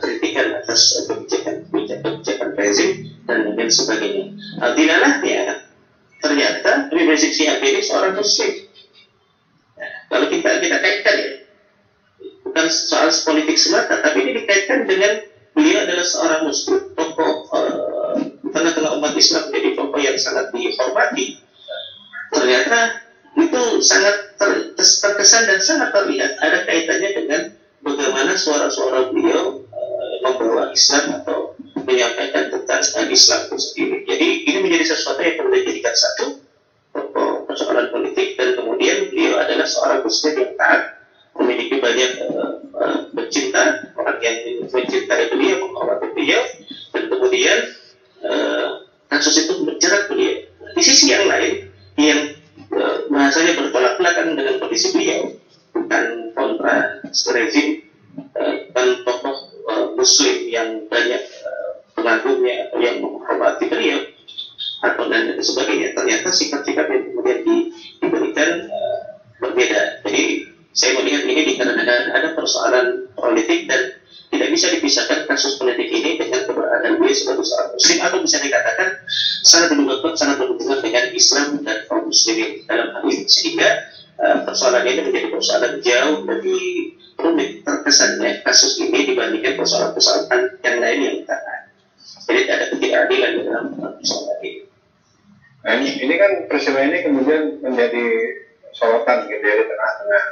kritikan atas kebijakan rezim dan lain sebagainya. Dilalahnya ternyata Habib Rizik Syihab ini seorang muslim. Kalau kita kaitkan ya, bukan soal politik semata, tapi ini dikaitkan dengan beliau adalah seorang muslim, tokoh tengah-tengah umat Islam, menjadi tokoh yang sangat dihormati. Ternyata itu sangat terkesan dan sangat terlihat ada kaitannya dengan bagaimana suara-suara beliau membawa Islam atau menyampaikan tentang Islam itu sendiri. Jadi ini menjadi sesuatu yang perlu dijadikan satu persoalan politik, dan kemudian beliau adalah seorang muslim yang taat, memiliki banyak pencinta, orang yang mencintai beliau, menghormati beliau, dan kemudian kasus itu menjerat beliau. Di sisi yang lain, yang bahasanya bertolak yang menghormati beliau atau dan sebagainya. Ternyata sikap-sikap yang kemudian diberikan berbeda. Jadi saya melihat ini dikarenakan ada persoalan politik dan tidak bisa dipisahkan kasus politik ini dengan keberadaan beliau sebagai seorang muslim, atau bisa dikatakan sangat berhubungan dengan Islam dan kaum muslimin dalam hal ini, sehingga persoalan ini menjadi persoalan jauh lebih rumit terkesannya kasus ini dibandingkan persoalan-persoalan yang lain yang kita lihat. Jadi ada ketidakadilan dalam persoalan ini. Nah, ini kan peristiwa ini kemudian menjadi sorotan gitu ya di tengah-tengah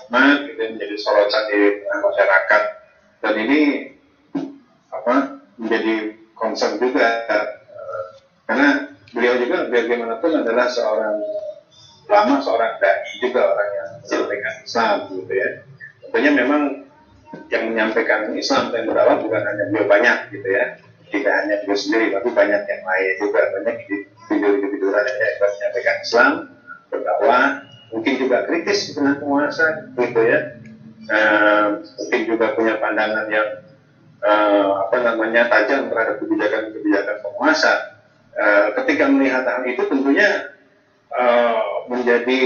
umat, gitu, menjadi sorotan di tengah masyarakat, dan ini menjadi concern juga karena beliau juga bagaimanapun adalah seorang ulama, seorang dai juga, orang yang menyampaikan Islam gitu ya. Tentunya memang yang menyampaikan Islam dan berdakwah bukan hanya beliau banyak gitu ya, tidak hanya beliau sendiri, tapi banyak yang lain juga, banyak individu-individu yang menyampaikan Islam, berdakwah, mungkin juga kritis dengan penguasa gitu ya, mungkin juga punya pandangan yang tajam terhadap kebijakan penguasa. Ketika melihat hal itu tentunya menjadi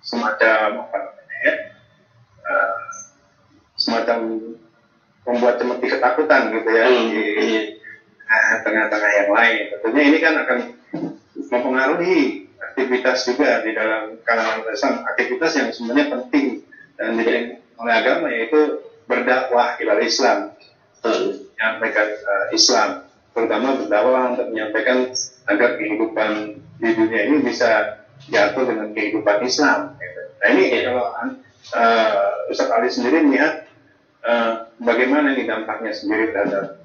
semacam semacam membuat seperti ketakutan gitu ya di tengah-tengah yang lain. Tentunya ini kan akan mempengaruhi aktivitas juga di dalam kalangan Islam, aktivitas yang sebenarnya penting dan dijalankan oleh agama, yaitu berdakwah kepada Islam, menyampaikan Islam, terutama berdakwah untuk menyampaikan agar kehidupan di dunia ini bisa diatur dengan kehidupan Islam. Nah ini kalau Ustaz Ali sendiri melihat bagaimana ini dampaknya sendiri terhadap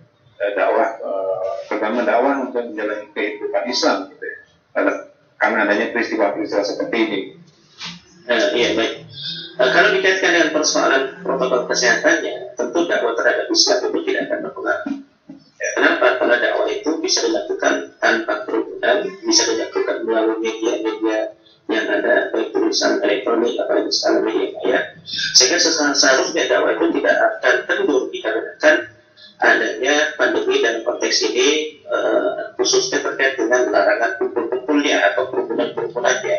dakwah, terutama dakwah untuk menjalani kehidupan Islam gitu ya, karena adanya peristiwa-peristiwa seperti ini. Iya, baik. Kalau dikaitkan dengan persoalan protokol kesehatannya, tentu dakwah terhadap Islam itu tidak akan berpengaruh. Kenapa? Karena dakwah itu bisa dilakukan tanpa kerumunan, bisa dilakukan melalui media-media yang ada, baik tulisan elektronik apalagi sekarang media maya, sehingga seharusnya dakwah itu tidak akan kendur dikarenakan adanya pandemi dalam konteks ini, khususnya terkait dengan larangan kumpul-kumpulnya atau kerumunan-kerumunannya.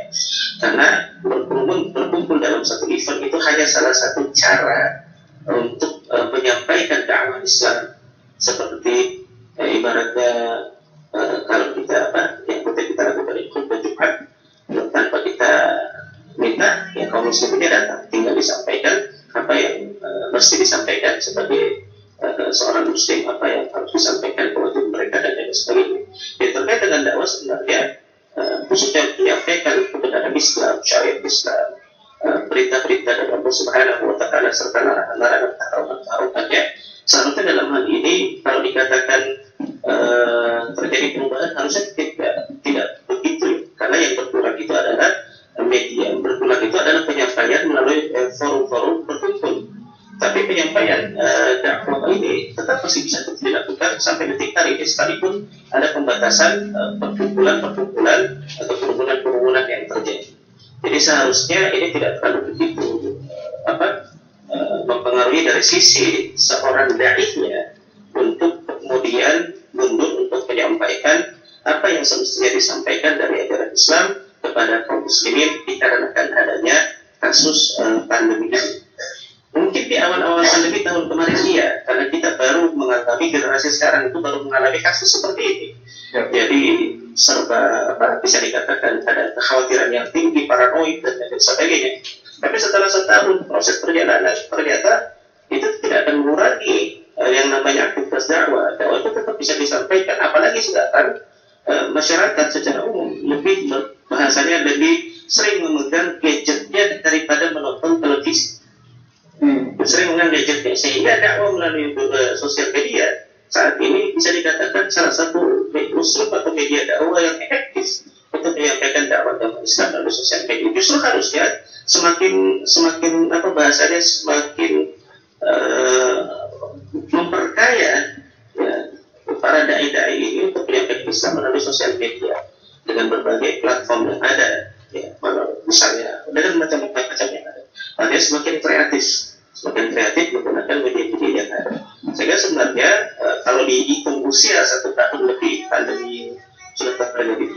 Karena berkumpul dalam satu event itu hanya salah satu cara untuk menyampaikan dakwah Islam. Seperti ibaratnya kalau kita yang kita lakukan di khutbah Jumat, tanpa kita minta, ya kaum muslimin datang, tinggal disampaikan apa yang mesti disampaikan sebagai seorang muslim, apa yang harus disampaikan kewajiban mereka dan lain sebagainya. Yang terkait dengan dakwah sebenarnya khususnya menyampaikan kebenaran Islam, syariat Islam, perintah-perintah dari Allah Subhanahu wa Ta'ala serta larangan taruhannya. Seharusnya dalam hal ini kalau dikatakan terjadi perubahan harusnya tidak begitu, karena yang berkurang itu adalah media, yang berkurang itu adalah penyampaian melalui forum-forum berkumpul. Tapi penyampaian dakwah ini tetap masih bisa dilakukan sampai detik hari ini, sekalipun ada pembatasan perkumpulan atau kerumunan yang terjadi. Jadi seharusnya ini tidak terlalu begitu mempengaruhi dari sisi seorang dai-nya untuk kemudian mundur untuk menyampaikan apa yang semestinya disampaikan dari ajaran Islam kepada kaum muslimin dikarenakan adanya kasus pandemi ini. Mungkin di awal-awal pandemi tahun kemarin iya, karena kita baru mengalami, generasi sekarang itu baru mengalami kasus seperti ini. Jadi serba bisa dikatakan ada kekhawatiran yang tinggi, paranoid dan lain sebagainya. Tapi setelah setahun proses perjalanan, ternyata itu tidak akan mengurangi yang namanya aktivitas dakwah. Dakwah itu tetap bisa disampaikan, apalagi sekarang masyarakat secara umum lebih bahasanya lebih sering memegang gadgetnya daripada menonton televisi. Sering memegang gadgetnya, sehingga dakwah melalui sosial media saat ini bisa dikatakan salah satu usul atau media dakwah yang efektif untuk menyampaikan dakwah Islam melalui sosial media. Justru harusnya semakin bahasanya semakin memperkaya ya, para dai-dai ini untuk menyampaikan Islam melalui sosial media dengan berbagai platform yang ada, ya, misalnya dengan macam-macam yang ada. Makanya semakin kreatif menggunakan media-media yang ada. Sehingga sebenarnya kalau dihitung usia 1 tahun lebih pandemi sudah terjadi di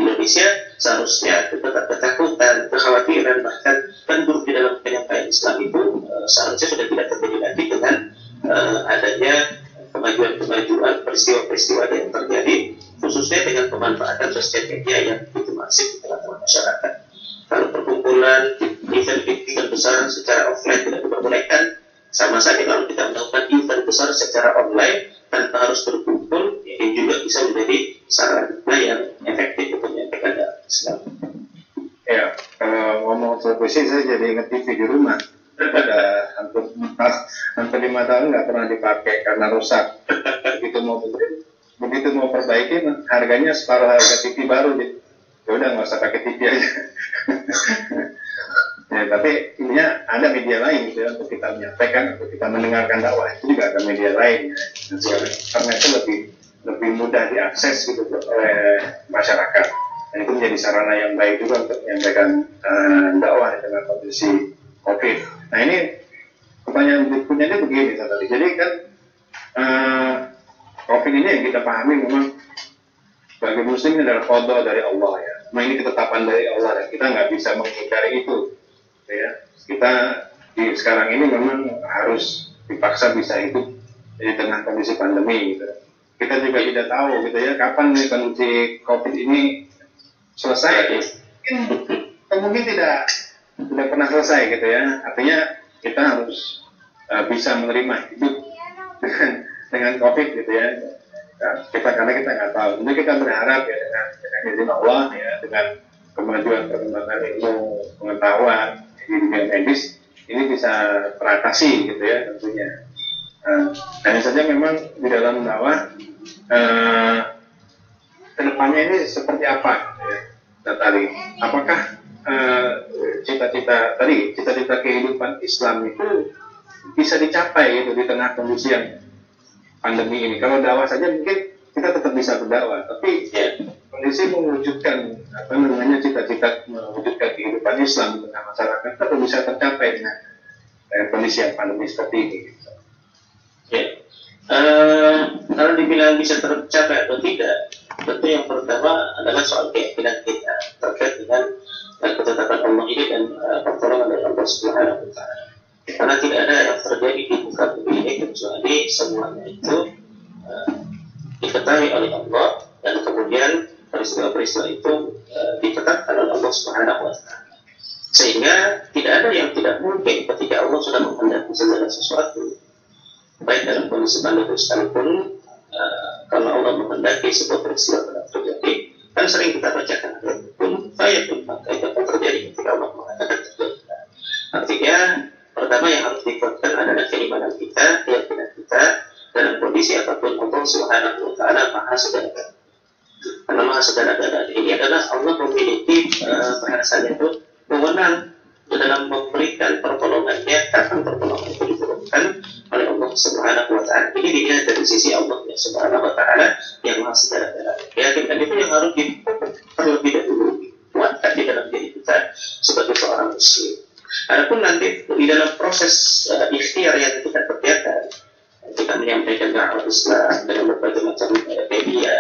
Indonesia, seharusnya tetap ketakutan, kekhawatiran, bahkan kan buruk di dalam penyampaian Islam itu seharusnya sudah tidak terjadi lagi dengan adanya kemajuan-kemajuan peristiwa-peristiwa yang terjadi, khususnya dengan pemanfaatan sosial media yang begitu masif di tengah masyarakat. Kalau perkumpulan event besar secara offline tidak diperbolehkan, sama saja kalau kita melakukan event besar secara online tanpa harus berkumpul, ini juga bisa menjadi sarana yang efektif untuk menyampaikan dakwah Islam. Ya, kalau ngomong televisi saya jadi ingat TV di rumah. Ada hampir 5 tahun nggak pernah dipakai karena rusak. Begitu mau perbaiki, harganya separuh harga TV baru. Ya udah nggak usah pakai TV aja. Ya, tapi intinya ada media lain gitu ya, untuk kita menyampaikan, untuk kita mendengarkan dakwah itu juga ada media lain ya. Karena itu lebih mudah diakses gitu oleh masyarakat. Dan itu menjadi sarana yang baik juga untuk menyampaikan dakwah di tengah kondisi COVID. Nah ini pertanyaan berikutnya ini begini tadi. Jadi kan COVID ini yang kita pahami memang bagi muslim ini adalah qada dari Allah ya. Nah ini ketetapan dari Allah dan kita nggak bisa menghindari itu. Ya, kita sekarang ini memang harus dipaksa bisa hidup di tengah kondisi pandemi gitu. Kita juga tidak tahu gitu ya kapan nih kondisi COVID ini selesai. Mungkin tidak pernah selesai gitu ya. Artinya kita harus bisa menerima hidup dengan COVID gitu ya. Nah, karena kita nggak tahu. Jadi kita berharap ya dengan izin Allah ya, dengan kemajuan perkembangan ilmu pengetahuan di dunia medis ini bisa teratasi gitu ya tentunya. Hanya saja memang di dalam dakwah kedepannya ini seperti apa gitu ya, Natali? Apakah cita-cita kehidupan Islam itu bisa dicapai gitu di tengah kondisi yang pandemi ini? Kalau dakwah saja mungkin kita tetap bisa berdakwah, tapi kondisi mewujudkan cita-cita mewujudkan kehidupan Islam di tengah masyarakat itu bisa tercapai dengan kondisi yang pandemi seperti ini. Ya, kalau dibilang bisa tercapai atau tidak, tentu yang pertama adalah soal keyakinan kita terkait dengan ketetapan Allah ini dan pertolongan dari Allah Subhanahu Wa Taala. Karena tidak ada yang terjadi di muka bumi ini kecuali semuanya itu diketahui oleh Allah dan kemudian peristiwa-peristiwa itu ditetapkan oleh Allah Subhanahu Wa Taala. Sehingga tidak ada yang tidak mungkin ketika Allah sudah menghendaki segala sesuatu, baik dalam kondisi pandemi sekalipun. Kalau Allah menghendaki sebuah peristiwa telah terjadi, kan sering kita bacakan pun maka itu akan terjadi ketika Allah mengatakan terjadi. Artinya pertama yang harus dikuatkan adalah keimanan kita, keyakinan kita dalam kondisi apapun Allah Subhanahu Wa Taala Maha Segala. Karena Maha Segala ini adalah Allah memiliki bahasanya itu wewenang dalam memberikan pertolongannya, kapan pertolongan itu diturunkan oleh Allah Subhanahu Wa Taala. Ini dilihat dari sisi Allah Subhanahu Wa Taala yang Maha Segala. Keyakinan itu yang harus terlebih dahulu kuatkan di dalam diri kita sebagai seorang muslim. Adapun nanti di dalam proses ikhtiar yang kita kerjakan, kita menyampaikan dakwah Islam dengan berbagai macam media,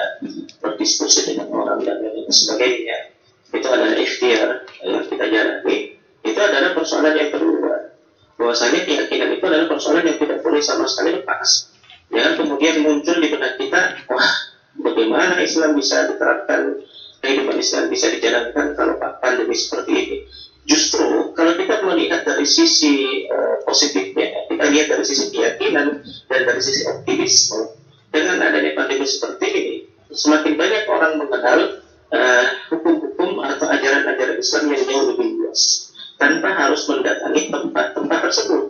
berdiskusi dengan orang dan lain sebagainya, itu adalah ikhtiar yang kita jalani. Itu adalah persoalan yang kedua. Bahwasanya keyakinan itu adalah persoalan yang tidak boleh sama sekali lepas. Jangan kemudian muncul di benak kita, wah, bagaimana Islam bisa diterapkan, kehidupan Islam bisa dijalankan kalau pandemi seperti ini. Justru kalau kita melihat dari sisi positifnya, kita lihat dari sisi keyakinan dan dari sisi optimisme, dengan adanya pandemi seperti ini, semakin banyak orang mengenal hukum-hukum atau ajaran-ajaran Islam yang jauh lebih luas, tanpa harus mendatangi tempat-tempat tersebut.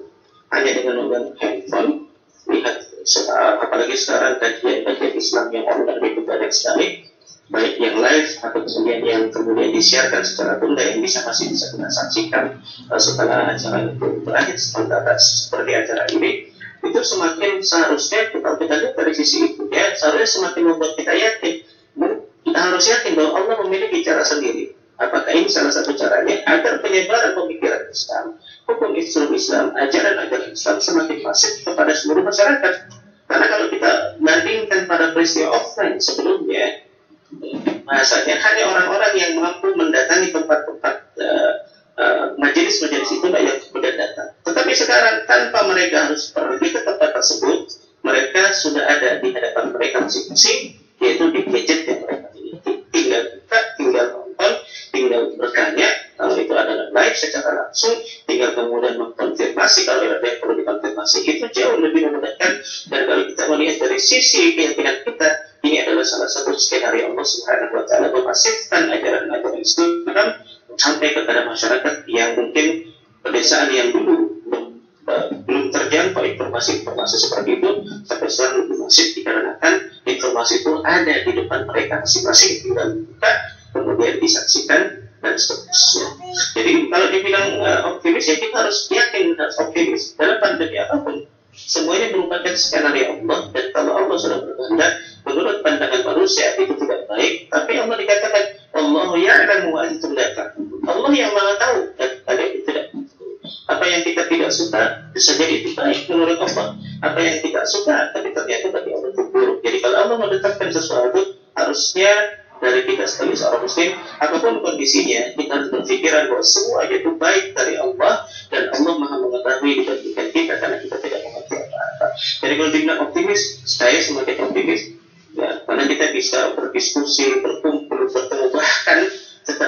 Hanya dengan menggunakan handphone, lihat, apalagi sekarang kajian-kajian Islam yang online itu banyak sekali, baik yang live atau kemudian disiarkan secara tunda yang masih bisa kita saksikan setelah acara itu berakhir sementara seperti acara ini. Itu semakin seharusnya kalau kita lihat dari sisi itu ya, seharusnya semakin membuat kita yakin. Kita harus yakin bahwa Allah memiliki cara sendiri Apakah ini salah satu caranya agar penyebaran pemikiran Islam, hukum Islam, ajaran-ajaran Islam semakin masif kepada seluruh masyarakat? Karena kalau kita bandingkan pada peristiwa offline sebelumnya, bahasanya hanya orang-orang yang mampu mendatangi tempat-tempat majelis-majelis itu yang kemudian datang. Tetapi sekarang tanpa mereka harus pergi ke tempat tersebut, mereka sudah ada di hadapan mereka masing-masing, yaitu di gadget yang mereka miliki. Tinggal buka, tinggal nonton, tinggal bertanya, kalau itu adalah live secara langsung, tinggal kemudian mengkonfirmasi kalau ada yang perlu dikonfirmasi. Itu jauh lebih memudahkan. Dan kalau kita melihat dari sisi keyakinan kita, ini adalah salah satu skenario Allah Subhanahu wa Ta'ala memasifkan ajaran-ajaran Islam sampai kepada masyarakat yang mungkin pedesaan yang dulu belum terjangkau informasi-informasi seperti itu, sampai sekarang lebih masif dikarenakan informasi itu ada di depan mereka masing-masing, tinggal buka, kemudian disaksikan dan seterusnya. Jadi kalau dibilang optimis, ya kita harus yakin, harus optimis dalam pandemi apapun. Semuanya merupakan skenario Allah, dan kalau Allah sudah berkehendak, menurut pandangan manusia itu tidak baik, tapi Allah dikatakan Allah ya'lamu wa antum la ta'lamun. Allah yang Maha tahu dan kalian tidak. Apa yang kita tidak suka bisa jadi itu baik menurut Allah. Apa yang tidak suka tapi ternyata bagi Allah itu buruk. Jadi kalau Allah menetapkan sesuatu, harusnya dari kita sebagai seorang muslim, apapun kondisinya, kita harus berpikiran bahwa semua itu baik dari Allah, dan Allah Maha mengetahui dibandingkan kita karena kita tidak mengerti apa-apa. Jadi kalau dibilang optimis, saya semakin optimis, ya, karena kita bisa berdiskusi, berkumpul, bertemu, bahkan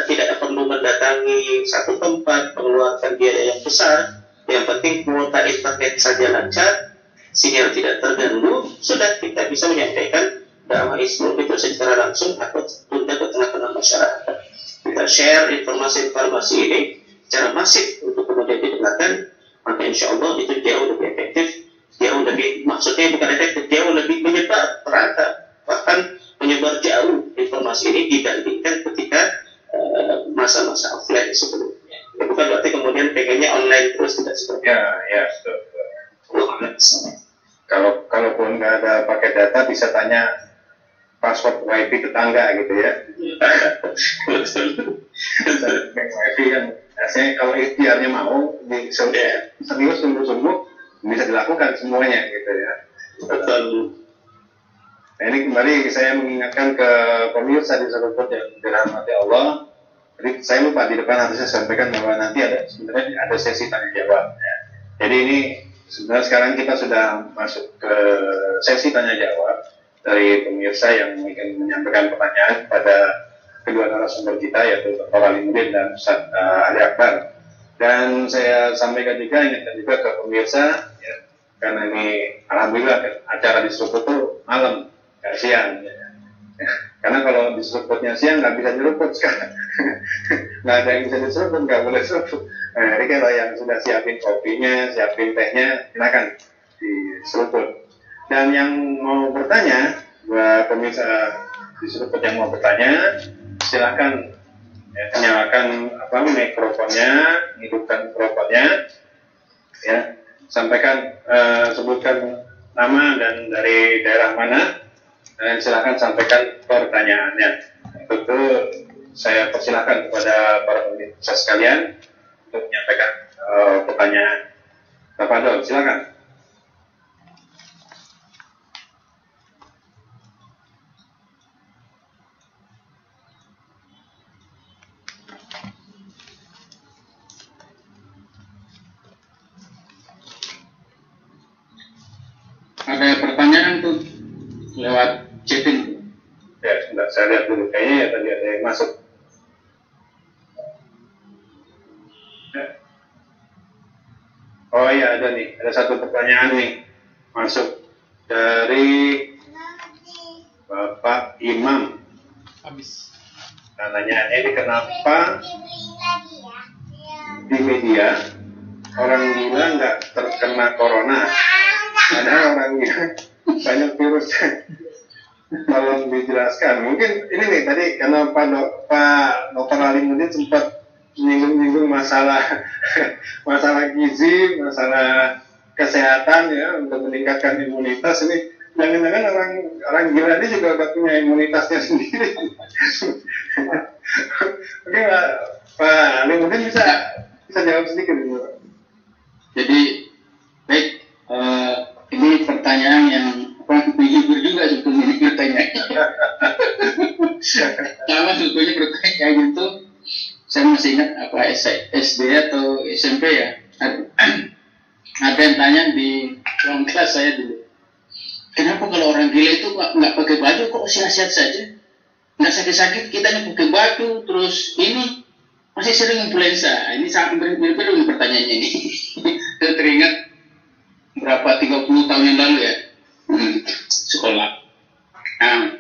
tidak perlu mendatangi satu tempat, mengeluarkan biaya yang besar. Yang penting kuota internet saja lancar, sinyal tidak terganggu, sudah kita bisa menyampaikan dakwah Islam itu secara langsung atau tunda ke tengah-tengah masyarakat. Kita share informasi-informasi ini secara masif untuk kemudian didengarkan, maka insya Allah itu jauh lebih efektif, jauh lebih, maksudnya bukan efektif, jauh lebih menyebar merata, bahkan menyebar jauh informasi ini dibandingkan ketika masa-masa offline sebelumnya. Ya, bukan berarti kemudian pengennya online terus, tidak seperti itu. Ya, kalaupun nggak ada pakai data, bisa tanya password wifi tetangga gitu ya. Wifi yang biasanya kalau ikhtiarnya mau di seminggu sungguh-sungguh bisa dilakukan semuanya gitu ya. Betul. Nah, ini kembali saya mengingatkan ke pemirsa di seluruh yang dirahmati Allah. Jadi saya lupa di depan harusnya sampaikan bahwa nanti sebenarnya ada sesi tanya jawab. Ya. Jadi ini sebenarnya sekarang kita sudah masuk ke sesi tanya jawab dari pemirsa yang ingin menyampaikan pertanyaan kepada kedua narasumber kita, yaitu Dr. Alimuddin dan Ustaz Ali Akbar. Dan saya sampaikan juga, ingatkan juga ke pemirsa, ya, karena ini alhamdulillah acara di Seruput itu malam, nggak siang. Ya. Karena kalau di Seruputnya siang nggak bisa diruput sekarang. Nggak ada yang bisa diseruput, nggak boleh seruput. Nah, jadi kalau yang sudah siapin kopinya, siapin tehnya, silakan diseruput. Dan yang mau bertanya, buat pemirsa di Seruput yang mau bertanya, silakan ya, nyalakan mikrofonnya, hidupkan mikrofonnya, ya, sampaikan, sebutkan nama dan dari daerah mana, dan silakan sampaikan pertanyaannya. Tentu saya persilakan kepada para pemirsa sekalian untuk menyampaikan pertanyaan. Tafadhol, silakan. Ada pertanyaan tuh lewat chatting. Ya, sebentar, saya lihat dulu. Kayaknya ya tadi ada yang masuk. Ya. Oh iya, ada nih. Ada satu pertanyaan nih. Masuk dari Bapak Imam. Habis. Nanya ini kenapa di media orang gila nggak terkena corona? Ada orang gila banyak virusnya. Tolong dijelaskan. Mungkin ini nih tadi karena Pak Dr. Alimuddin sempat menyinggung masalah gizi, masalah kesehatan ya untuk meningkatkan imunitas ini. Jangan-jangan orang gila ini juga udah punya imunitasnya sendiri. Mungkin Pak Ali mungkin bisa jawab sedikit dulu. Jadi baik, ini pertanyaan yang menghibur juga sebetulnya ini pertanyaan. Sama sebetulnya pertanyaan itu saya masih ingat apa SD atau SMP ya. Ada yang tanya di ruang kelas saya dulu. Kenapa kalau orang gila itu nggak pakai baju kok sehat-sehat saja? Nggak sakit-sakit, kita yang pakai baju terus ini masih sering influenza. Ini sangat berbeda pertanyaannya ini. Saya teringat berapa 30 tahun yang lalu ya sekolah. Nah,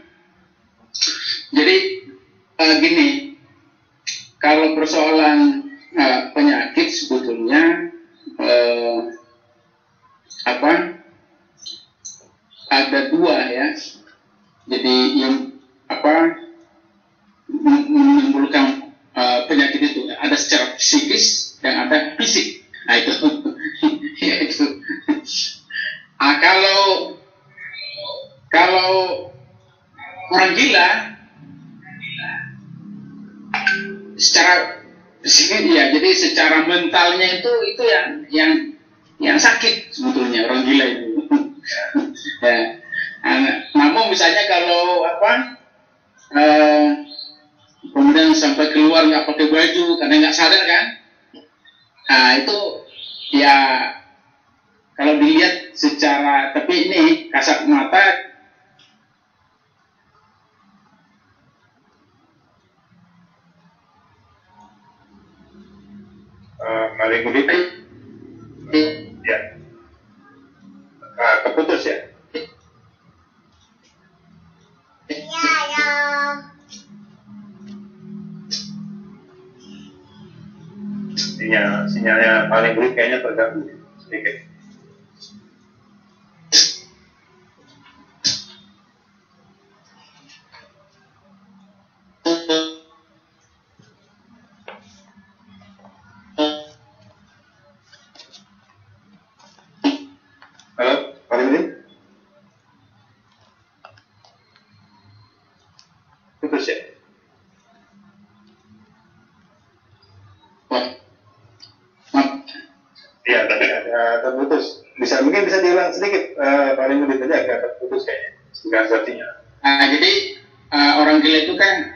jadi gini, kalau persoalan penyakit sebetulnya ada dua ya. Jadi yang menimbulkan penyakit itu ada secara psikis dan ada fisik. Nah itu, ya itu. Kalau orang gila secara psikis ya, jadi secara mentalnya itu yang sakit sebetulnya orang gila itu. Ya. Namun misalnya kalau kemudian sampai keluar nggak pakai baju karena nggak sadar kan, nah itu ya kalau dilihat secara, tapi ini kasat mata Maling begitu ya, keputus ya. Sinyalnya paling buruk kayaknya terganggu sedikit. Halo, paling buruk? Putus ya? Iya, tapi ada terputus. Mungkin bisa diulang sedikit, paling lebih tadi agak terputus kayaknya. Enggak artinya. Jadi orang gila itu kan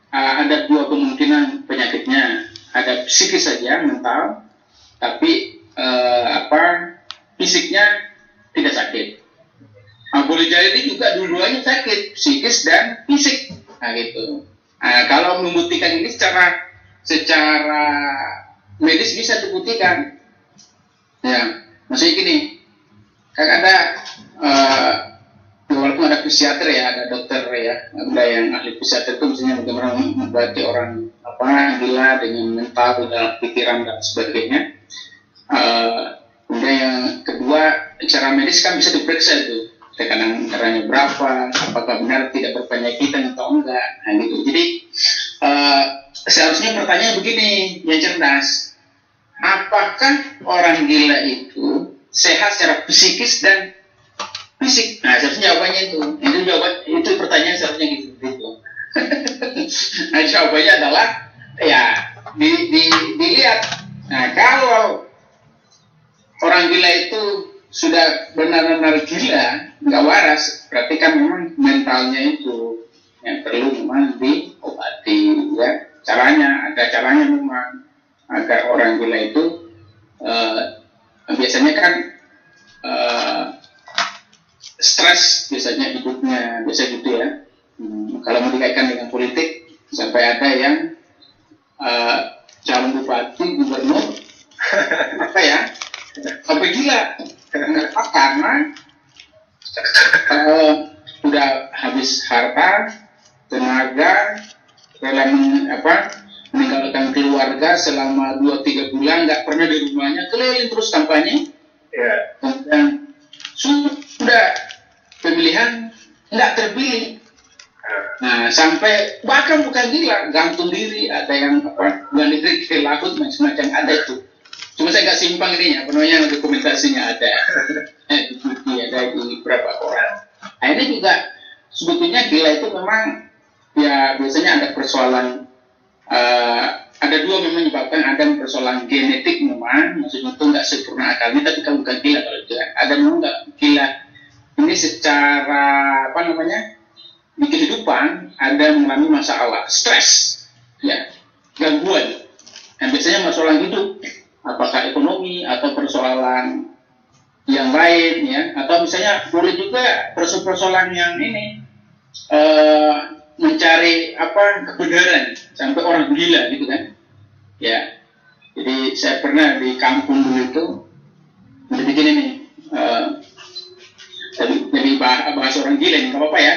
ada dua kemungkinan penyakitnya. Ada psikis saja, mental, tapi fisiknya tidak sakit. Boleh jadi juga dua-duanya sakit, psikis dan fisik. Nah gitu. Kalau membuktikan ini secara medis bisa dibuktikan. Ya, maksudnya gini, kan ada walaupun ada psikiater ya, ada dokter ya, ada yang ahli psikiater itu misalnya bagaimana membagi orang gila dengan mental dalam pikiran dan sebagainya. Kemudian yang kedua, secara medis kan bisa diperiksa itu tekanan darahnya berapa, apakah benar tidak berpenyakitan atau enggak. Nah gitu. Jadi seharusnya pertanyaan begini, yang cerdas. Apakah orang gila itu sehat secara psikis dan fisik? Nah, seharusnya jawabannya itu pertanyaan seharusnya gitu. Nah, jawabannya adalah ya dilihat. Nah, kalau orang gila itu sudah benar-benar gila, nggak waras, berarti kan memang mentalnya itu yang perlu memang diobati ya. Ada caranya memang agar orang gila itu biasanya kan stres biasanya hidupnya biasa gitu ya. Kalau mau dikaitkan dengan politik sampai ada yang calon bupati, gubernur sampai gila karena udah habis harta, tenaga, rela meninggalkan keluarga selama 2-3 bulan, nggak pernah di rumahnya, keliling terus kampanye. Dan sudah pemilihan nggak terpilih. Nah, sampai bahkan bukan gila, gantung diri, ada yang ganti diri ke laut, macam-macam ada itu. Cuma saya nggak simpang ini, dokumentasinya ada. Ada di beberapa orang. Nah, ini juga sebetulnya gila itu memang ya biasanya ada persoalan ada dua memang menyebabkan ada persoalan genetik memang, maksudnya itu nggak sempurna akalnya, tapi kalau bukan gila kalau itu ada memang nggak gila. Ini secara apa namanya di kehidupan ada mengalami masalah stres, ya gangguan, yang biasanya masalah hidup, apakah ekonomi atau persoalan yang lain ya, atau misalnya boleh juga persoalan yang ini mencari apa kebenaran sampai orang gila gitu kan ya. Jadi saya pernah di kampung dulu itu jadi begini nih, jadi bahas orang gila ini nggak apa-apa ya.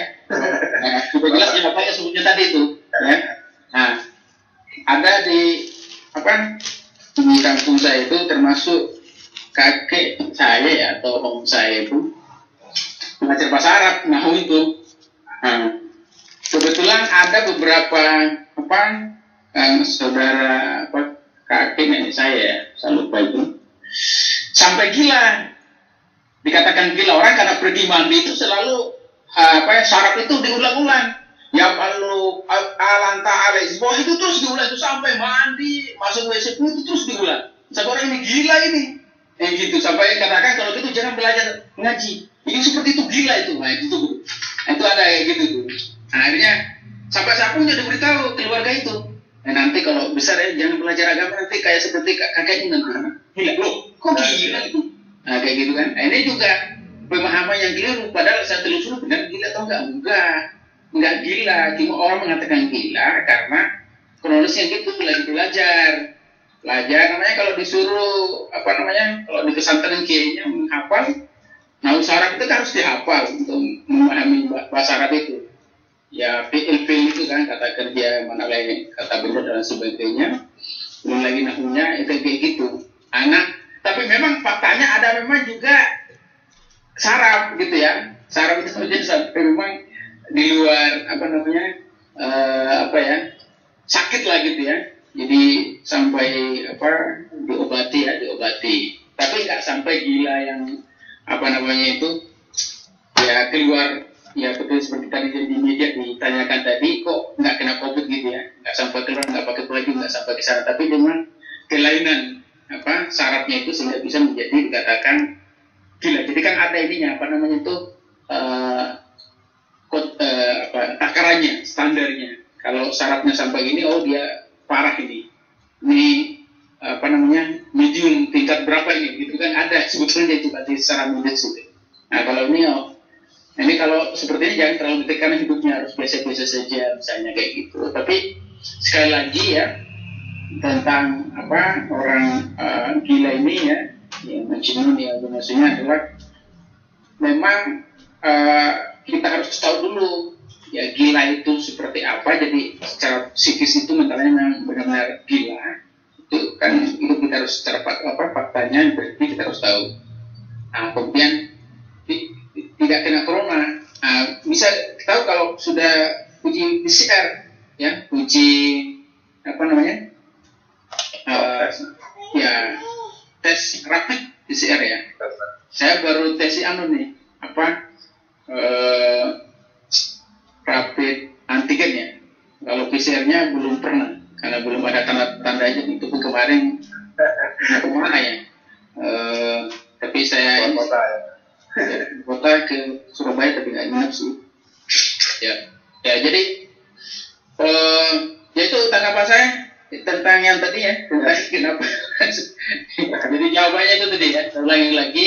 Sudah jelas ya bapak ya sebutnya tadi itu ya. Nah ada di apa di kampung saya itu termasuk kakek saya ya, atau om saya itu belajar bahasa Arab, nahu itu. Nah, kebetulan ada beberapa apa saudara apa kakek nenek saya lupa itu sampai gila, dikatakan gila orang karena pergi mandi itu selalu syarat itu diulang-ulang. Ya kalau alanta alis bawah itu terus diulang itu sampai mandi masuk WC itu terus diulang. Sampai orang ini gila ini. Gitu sampai katakan kalau gitu jangan belajar ngaji. Ini seperti itu gila itu. Nah itu ada kayak gitu tuh. Nah, akhirnya sampai saya pun jadi beritahu keluarga itu. Nah, nanti kalau besar ya jangan belajar agama nanti kayak seperti kakeknya nanti. Gila loh, kok gila itu? Nah kayak gitu kan. Nah, ini juga pemahaman yang keliru. Padahal saya telusuri benar gila atau enggak gila. Cuma orang mengatakan gila karena kronologisnya gitu lagi belajar namanya kalau disuruh apa namanya kalau di pesantren kiainya menghafal nah Arab itu kan harus dihafal untuk memahami bahasa Arab itu ya, fi'il itu kan kata kerja mana lain kata benda dan sebagainya, belum lagi nahunya itu kayak gitu anak. Tapi memang faktanya ada memang juga saraf gitu ya, saraf itu saja sampai memang di luar apa namanya sakit lah gitu ya. Jadi sampai diobati, tapi nggak sampai gila yang apa namanya itu ya keluar ya betul seperti tadi di media ditanyakan tadi kok nggak kena COVID gitu ya, nggak sampai keluar, nggak pakai pelaju, nggak sampai ke sana, tapi memang kelainan sarafnya itu sehingga bisa menjadi dikatakan gila. Jadi kan ada ininya apa namanya itu takarannya, standarnya. Kalau sarafnya sampai gini, oh dia parah ini apa namanya medium tingkat berapa ini gitu kan ada sebetulnya itu tadi secara medis gitu. Nah kalau ini kalau seperti ini jangan terlalu ditekan, hidupnya harus biasa-biasa saja misalnya kayak gitu. Tapi sekali lagi ya tentang apa orang gila ini ya yang majnun ya maksudnya adalah memang kita harus tahu dulu ya gila itu seperti apa. Jadi secara psikis itu mentalnya memang benar-benar gila itu kan, itu kita harus secara faktanya berarti kita harus tahu. Nah, kemudian tidak kena corona bisa tahu kalau sudah uji PCR ya, uji apa namanya ya tes rapid PCR ya. Saya baru tes nih rapid antigen ya. Kalau PCR-nya belum pernah karena belum ada tanda-tandanya. Itu pun kemarin kemana ya? Tapi saya kota ke Surabaya tapi nggak nginep sih. Ya jadi ya itu tanggapan saya tentang yang tadi ya, tentang kenapa. Jadi jawabannya itu tadi ya, ulangi lagi.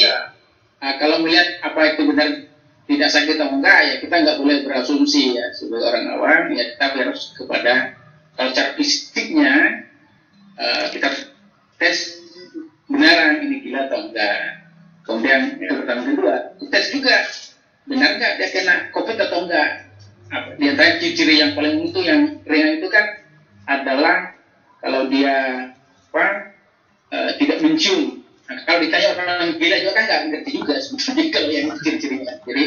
Kalau melihat apa itu benar tidak sakit atau enggak ya kita nggak boleh berasumsi ya sebagai orang awam ya, kita harus kepada kalau cara fisiknya kita tes benaran ini gila atau enggak. Kemudian itu pertama, kedua tes juga benar nggak dia kena COVID atau enggak. Di antara ciri-ciri yang paling umum itu yang ringan itu kan adalah kalau dia tidak mencium. Nah, kalau ditanya orang gila juga kan nggak ngerti juga sebetulnya kalau yang ciri-cirinya. Jadi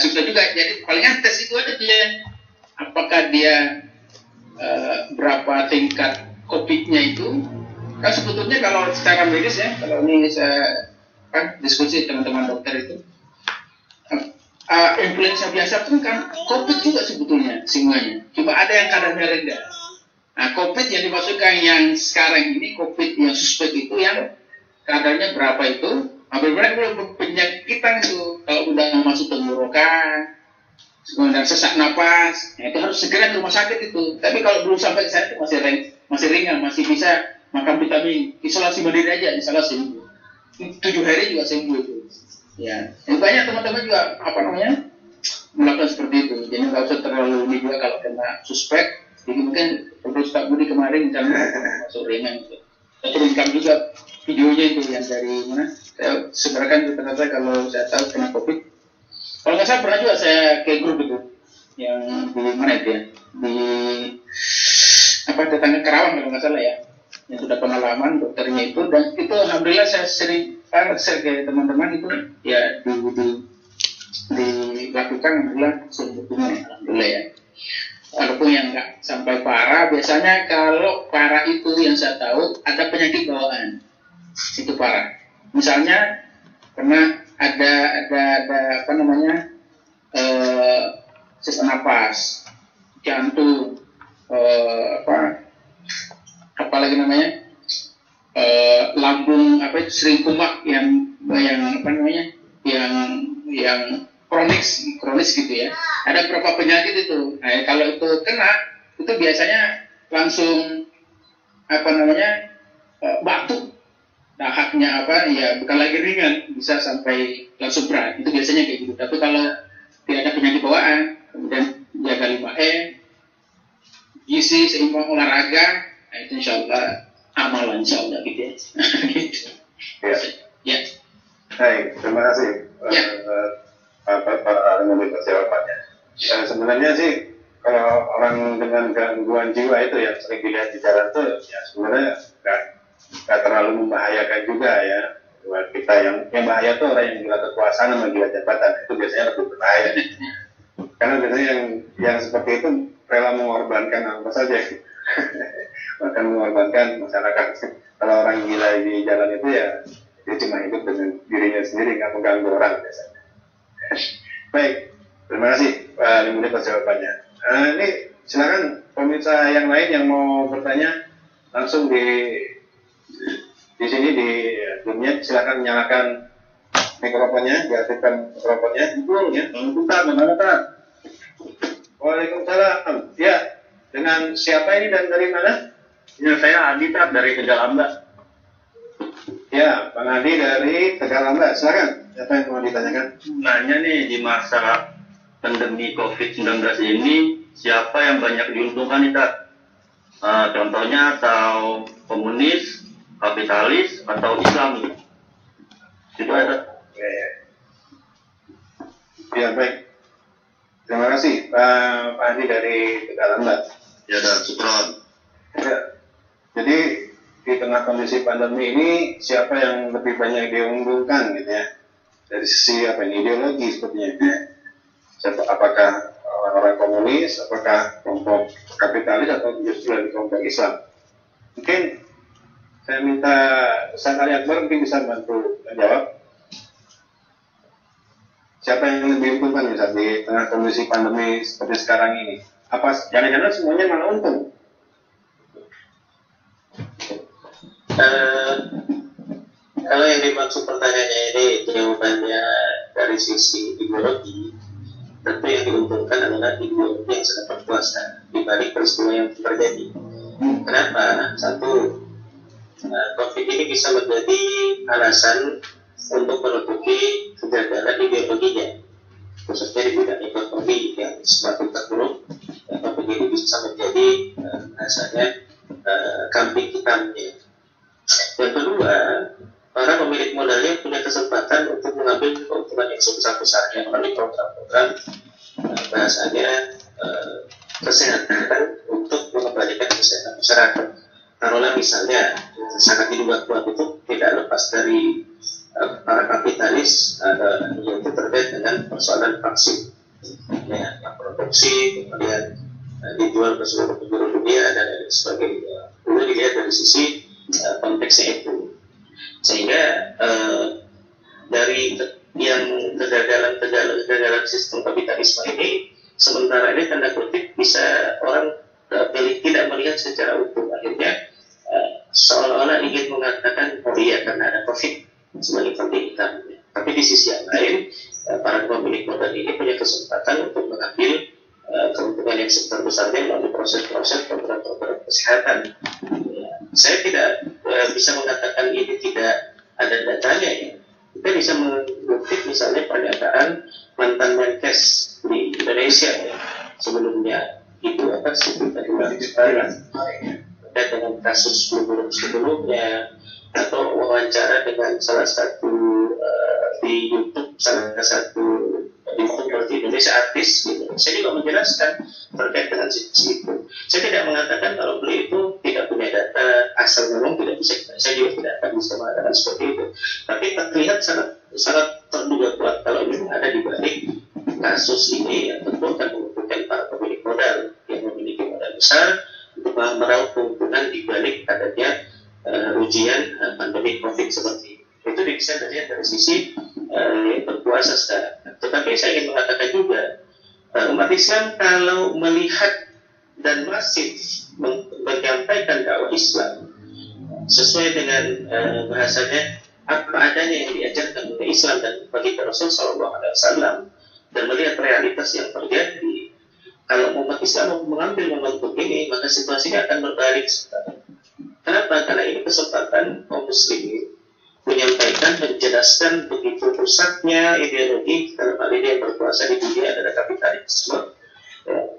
susah juga. Jadi palingan tes itu aja dia apakah dia berapa tingkat COVID-nya itu. Kan sebetulnya kalau secara medis ya, kalau ini saya diskusi teman-teman dokter itu, influenza biasa pun kan COVID juga sebetulnya semuanya. Cuma ada yang kadarnya rendah. Nah, COVID yang dimasukkan yang sekarang ini, COVID yang suspek itu yang kadarnya berapa itu, benar-benar penyakitan itu. Kalau udah masuk tenggorokan, kemudian sesak napas, itu harus segera ke rumah sakit itu. Tapi kalau belum sampai ke sana itu masih ringan, masih bisa makan vitamin, isolasi mandiri aja, isolasi 7 hari juga sembuh itu. Ya, banyak teman-teman juga melakukan seperti itu. Jadi nggak usah terlalu ini juga kalau kena suspek. Jadi mungkin terus Pak Budi kemarin misalnya masuk ringan itu. Saya turunkan juga videonya itu yang dari mana? Saya sebarkan di tempat saya kalau saya tahu kena COVID. Kalau nggak salah pernah juga saya ke grup itu yang di mana itu ya? Di tetangga Kerawang kalau nggak salah ya. Yang sudah pengalaman dokternya itu, dan itu alhamdulillah saya sering share ke teman-teman itu ya dilakukan alhamdulillah sebetulnya alhamdulillah ya. Walaupun yang nggak sampai parah, biasanya kalau parah itu yang saya tahu ada penyakit bawaan itu parah. Misalnya pernah ada sesak napas, jantung, apalagi namanya lambung sering kumat yang kronis gitu ya. Ada beberapa penyakit itu. Nah, kalau itu kena itu biasanya langsung batuk. Dahaknya bukan lagi ringan, bisa sampai langsung berat. Itu biasanya kayak gitu. Tapi kalau tidak ada penyakit bawaan, kemudian jaga 5M, gizi, seimbang olahraga, nah itu insya Allah amalan insya Allah gitu ya. Gitu. Ya. Baik, terima kasih Pak Arnoldi atas jawabannya. Sebenarnya sih kalau orang dengan gangguan jiwa itu yang sering dilihat di jalan itu ya sebenarnya nggak terlalu membahayakan juga ya. Buat kita yang bahaya tuh orang yang gila kekuasaan sama gila jabatan, itu biasanya lebih berbahaya. Karena biasanya yang seperti itu rela mengorbankan apa saja. Bahkan mengorbankan masyarakat. Kalau orang gila di jalan itu ya dia cuma hidup dengan dirinya sendiri, nggak mengganggu orang biasanya. Baik, terima kasih Pak Limuni atas jawabannya. Ini silakan pemirsa yang lain yang mau bertanya langsung di sini di dunia, silakan nyalakan mikrofonnya, diaktifkan mikrofonnya. Ya, Bentar. Waalaikumsalam. Ya, dengan siapa ini dan dari mana? Ya, saya Adi dari Tegalamba. Ya, Bang Adi dari Tegalamba. Silakan. Siapa yang mau ditanyakan? Nanya nih, di masa pandemi COVID-19 ini, siapa yang banyak diuntungkan nih, Tat? Contohnya atau komunis, kapitalis, atau Islam nih? Itu ada. Ya, baik. Terima kasih Pak Adi dari Tegalamba. Ya, dan Supron. Ya. Jadi di tengah kondisi pandemi ini siapa yang lebih banyak diunggulkan gitu ya? Dari sisi ideologi sepertinya ya. Apakah orang-orang komunis, apakah kelompok kapitalis, atau justru dari kelompok Islam? Mungkin saya minta Ustaz Ali Akbar mungkin bisa bantu menjawab. Siapa yang lebih untungkan misalnya di tengah kondisi pandemi seperti sekarang ini? Apa jangan-jangan semuanya malah untung? Kalau yang dimaksud pertanyaannya ini jawabannya dari sisi ideologi, tentu yang diuntungkan adalah ideologi yang sedang berkuasa di balik peristiwa yang terjadi. Kenapa? Satu, COVID ini bisa menjadi alasan untuk menutupi kegagalan ideologinya, khususnya di bidang ekonomi yang semakin terpuruk. COVID ini bisa menjadi kambing hitamnya. Yang kedua, para pemilik modalnya punya kesempatan untuk mengambil keuntungan yang sebesar-besarnya melalui program-program bahasanya kesehatan untuk mengembalikan kesehatan masyarakat. Taruhlah misalnya sangat diduga kuat itu tidak lepas dari para kapitalis yaitu terkait dengan persoalan vaksin ya, yang produksi kemudian dijual ke seluruh penjuru dunia dan lain sebagainya. Perlu dilihat dari sisi konteksnya itu, sehingga dari yang kegagalan sistem kapitalisme ini sementara ini tanda kutip bisa orang tidak melihat dilihat secara utuh. Akhirnya seolah-olah ingin mengatakan, oh iya karena ada COVID sebagai kambing hitam. Tapi di sisi yang lain, para pemilik modal ini punya kesempatan untuk mengambil keuntungan yang sebesar-besarnya melalui proses-proses program-program kesehatan. Saya tidak bisa mengatakan ini tidak ada datanya ya. Kita bisa mengutip misalnya pernyataan mantan Menkes di Indonesia ya, sebelumnya itu apa sih terkait dengan kasus flu burung sebelumnya, atau wawancara dengan salah satu di YouTube, salah satu di YouTuber di Indonesia, artis gitu. Saya juga menjelaskan terkait dengan sisi itu. Saya tidak mengatakan kalau beliau itu tidak punya data, asal ngomong tidak bisa. Saya juga tidak akan bisa mengatakan seperti itu. Tapi terlihat sangat terduga kuat kalau memang ada di balik kasus ini yang tentu akan menguntungkan para pemilik modal yang memiliki modal besar untuk meraup keuntungan di balik adanya ujian pandemi COVID seperti ini. Itu bisa dilihat dari sisi yang berkuasa sekarang. Tetapi saya ingin mengatakan juga umat Islam kalau melihat dan masif menyampaikan dakwah Islam sesuai dengan bahasanya apa adanya yang diajarkan oleh Islam dan bagi Rasul Sallallahu Alaihi Wasallam, dan melihat realitas yang terjadi, kalau umat Islam mengambil momentum ini, maka situasinya akan berbalik. Kenapa? Karena ini kesempatan kaum muslimin menyampaikan, menjelaskan begitu rusaknya ideologi dalam hal ini yang berkuasa di dunia adalah kapitalisme,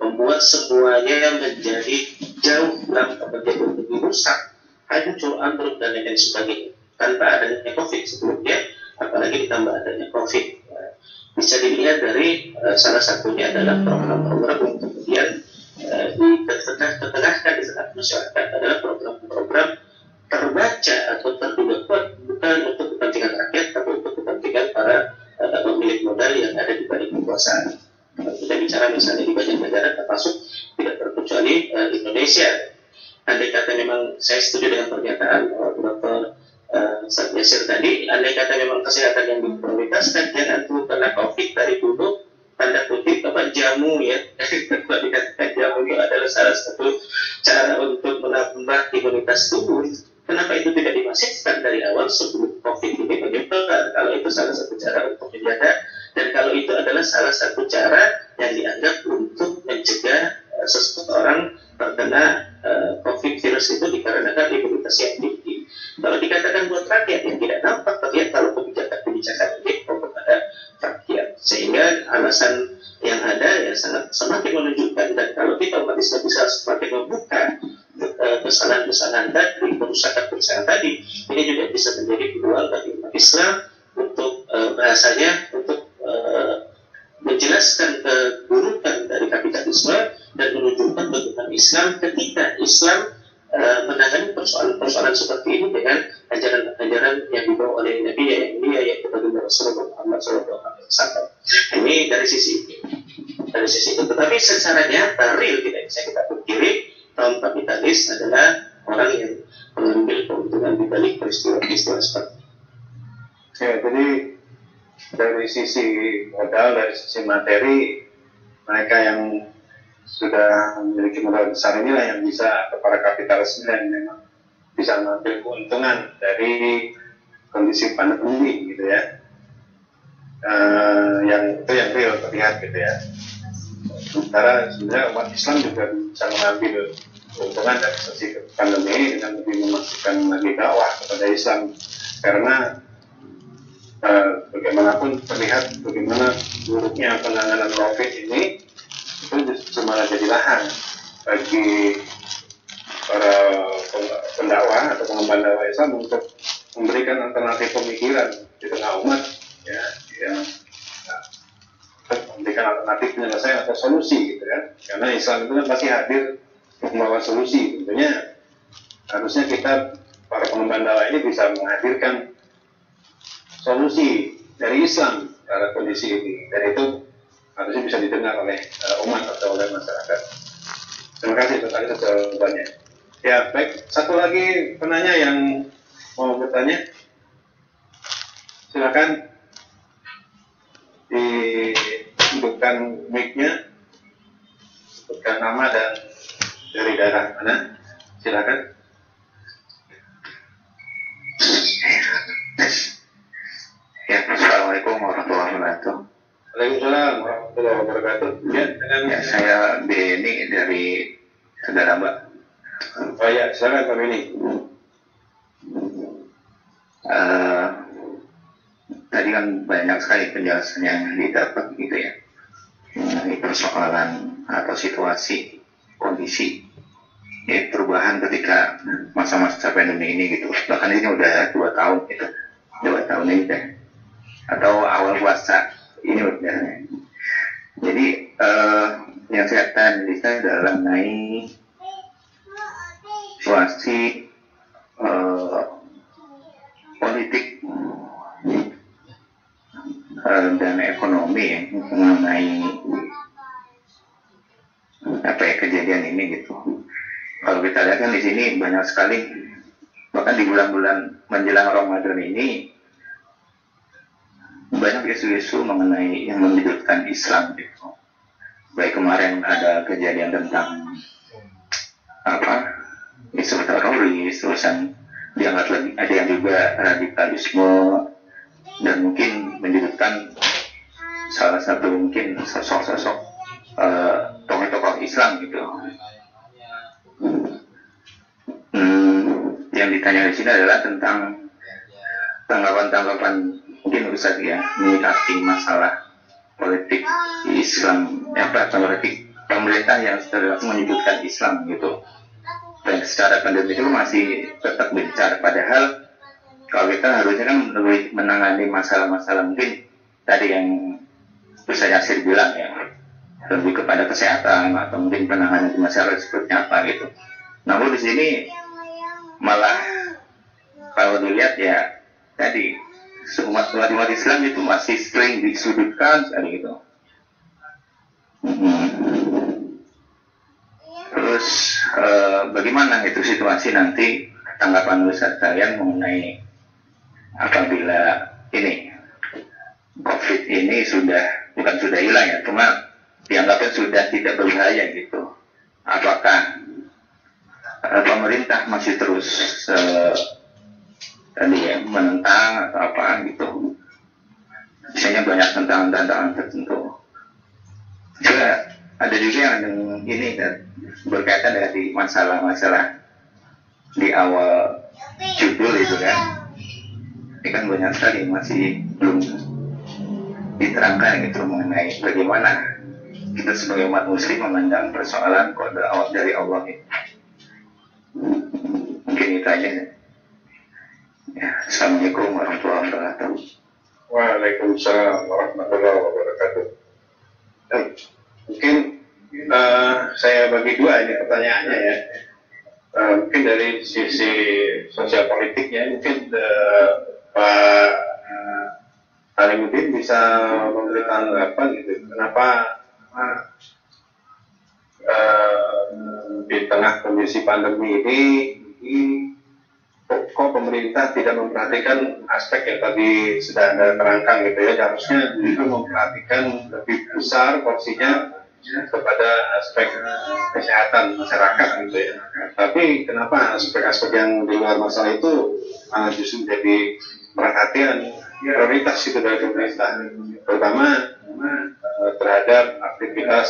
membuat semuanya menjadi jauh menjadi lebih rusak, hancur ambruk dan lain sebagainya. Tanpa adanya COVID sebelumnya, apalagi ditambah adanya COVID, bisa dilihat dari salah satunya adalah program-program yang kemudian ditengakan di tengah masyarakat adalah program-program terbaca atau terduga kuat bukan untuk kepentingan rakyat, tapi untuk kepentingan para pemilik modal yang ada di balik kekuasaan. Kita bicara misalnya di banyak negara, termasuk tidak terkecuali Indonesia. Andai kata memang saya setuju dengan pernyataan Dr. Ustaz Yasir tadi, andai kata memang kesehatan yang diprioritaskan, jangan tuh karena COVID dari dulu tanda kutip apa jamu ya. Kalau dikatakan jamu itu adalah salah satu cara untuk menambah imunitas tubuh. Kenapa itu tidak dimasifkan dari awal sebelum COVID ini menyebar? Kalau itu salah satu cara untuk menjaga, dan kalau itu adalah salah satu cara yang dianggap untuk mencegah seseorang terkena COVID virus itu dikarenakan imunitas yang tinggi. Kalau dikatakan buat rakyat yang tidak nampak, terlihat kalau kebijakan ini kepada rakyat, sehingga alasan yang ada ya sangat semakin menunjukkan. Dan kalau kita umat Islam bisa semakin membuka kesalahan-kesalahan tadi, kerusakan-kerusakan tadi, ini juga bisa menjadi peluang bagi umat Islam untuk bahasanya untuk menjelaskan keburukan dari kapitalisme dan menunjukkan bagaimana Islam ketika Islam menangani persoalan-persoalan seperti ini dengan ajaran-ajaran yang dibawa oleh Nabi yang mulia, yaitu baginda Rasulullah Muhammad SAW. Ini dari sisi itu. Tetapi secara nyata real tidak bisa kita pungkiri, kaum kapitalis adalah orang yang mengambil keuntungan di balik peristiwa-peristiwa seperti ini. Ya, jadi dari sisi modal, dari sisi materi, mereka yang sudah memiliki modal besar inilah yang bisa, atau para kapitalis yang memang bisa mengambil keuntungan dari kondisi pandemi gitu ya, yang itu yang real terlihat gitu ya. Sementara sebenarnya umat Islam juga bisa mengambil keuntungan dari sisi pandemi dengan lebih memasukkan lagi dakwah kepada Islam, karena bagaimanapun terlihat bagaimana buruknya penanganan COVID ini itu justru malah jadi lahan bagi para pendakwah atau pengemban dakwah Islam untuk memberikan alternatif pemikiran di tengah umat ya, yang memberikan alternatif penyelesaian atau solusi gitu ya. Karena Islam itu kan pasti hadir untuk membawa solusi. Tentunya harusnya kita para pengemban dakwah ini bisa menghadirkan solusi dari Islam pada kondisi ini, dan itu harusnya bisa didengar oleh umat atau oleh masyarakat. Terima kasih atas jawabannya. Ya, baik. Satu lagi penanya yang mau bertanya, silakan dihidupkan mic-nya, sebutkan nama dan dari daerah mana. Silakan. Ya, Assalamualaikum warahmatullahi wabarakatuh. Waalaikumsalam warahmatullahi wabarakatuh. Ya, dengan Saya Beni dari Saudara Mbak. Oh ya, silakan Pak Beni. Tadi kan banyak sekali penjelasan yang didapat gitu ya, mengenai persoalan atau situasi, kondisi perubahan ketika masa-masa pandemi ini gitu. Bahkan ini udah 2 tahun gitu, 2 tahun ini deh, atau awal puasa ini udah. Jadi yang saya analisa adalah mengenai situasi politik dan ekonomi ya, mengenai apa ya kejadian ini gitu. Kalau kita lihat kan di sini banyak sekali, bahkan di bulan-bulan menjelang Ramadan ini banyak isu-isu mengenai yang menyudutkan Islam gitu. Baik kemarin ada kejadian tentang apa isu teroris, terusan dianggap lagi ada yang juga radikalisme, dan mungkin menyudutkan salah satu mungkin sosok-sosok tokoh-tokoh Islam gitu. Yang ditanya di sini adalah tentang tanggapan-tanggapan mungkin Ustaz ya, menyikapi masalah politik Islam, politik pemerintah yang secara langsung menyebutkan Islam gitu. Dan secara pandemi itu masih tetap bicara, padahal kalau kita harusnya kan lebih menangani masalah-masalah mungkin tadi yang Ustaz Yasir bilang ya, lebih kepada kesehatan atau mungkin penanganan masalah seperti apa gitu. Namun di sini malah kalau dilihat ya tadi umat Islam itu masih sering disudutkan sekali gitu. Terus bagaimana itu situasi nanti, tanggapan Ustaz kalian mengenai apabila ini COVID ini bukan sudah hilang ya, cuma dianggapnya sudah tidak berbahaya gitu. Apakah pemerintah masih terus menentang atau apa gitu? Misalnya banyak tantangan tertentu. Juga ada juga yang ini berkaitan dengan masalah-masalah di awal judul itu kan. Ini kan banyak sekali masih belum diterangkan gitu mengenai bagaimana kita sebagai umat muslim memandang persoalan kode dari Allah ini. Mungkin itu aja ya. Assalamualaikum warahmatullahi wabarakatuh. Waalaikumsalam warahmatullahi wabarakatuh. Mungkin saya bagi dua ini pertanyaannya ya. Mungkin dari sisi sosial politiknya, mungkin Pak Alimuddin bisa memberikan apa gitu, kenapa di tengah kondisi pandemi ini kok pemerintah tidak memperhatikan aspek yang tadi sudah Anda terangkan gitu ya. Harusnya juga memperhatikan lebih besar porsinya kepada aspek kesehatan masyarakat gitu ya. Tapi kenapa aspek-aspek yang di luar masalah itu malah justru jadi perhatian prioritas itu dari pemerintah, terutama terhadap aktivitas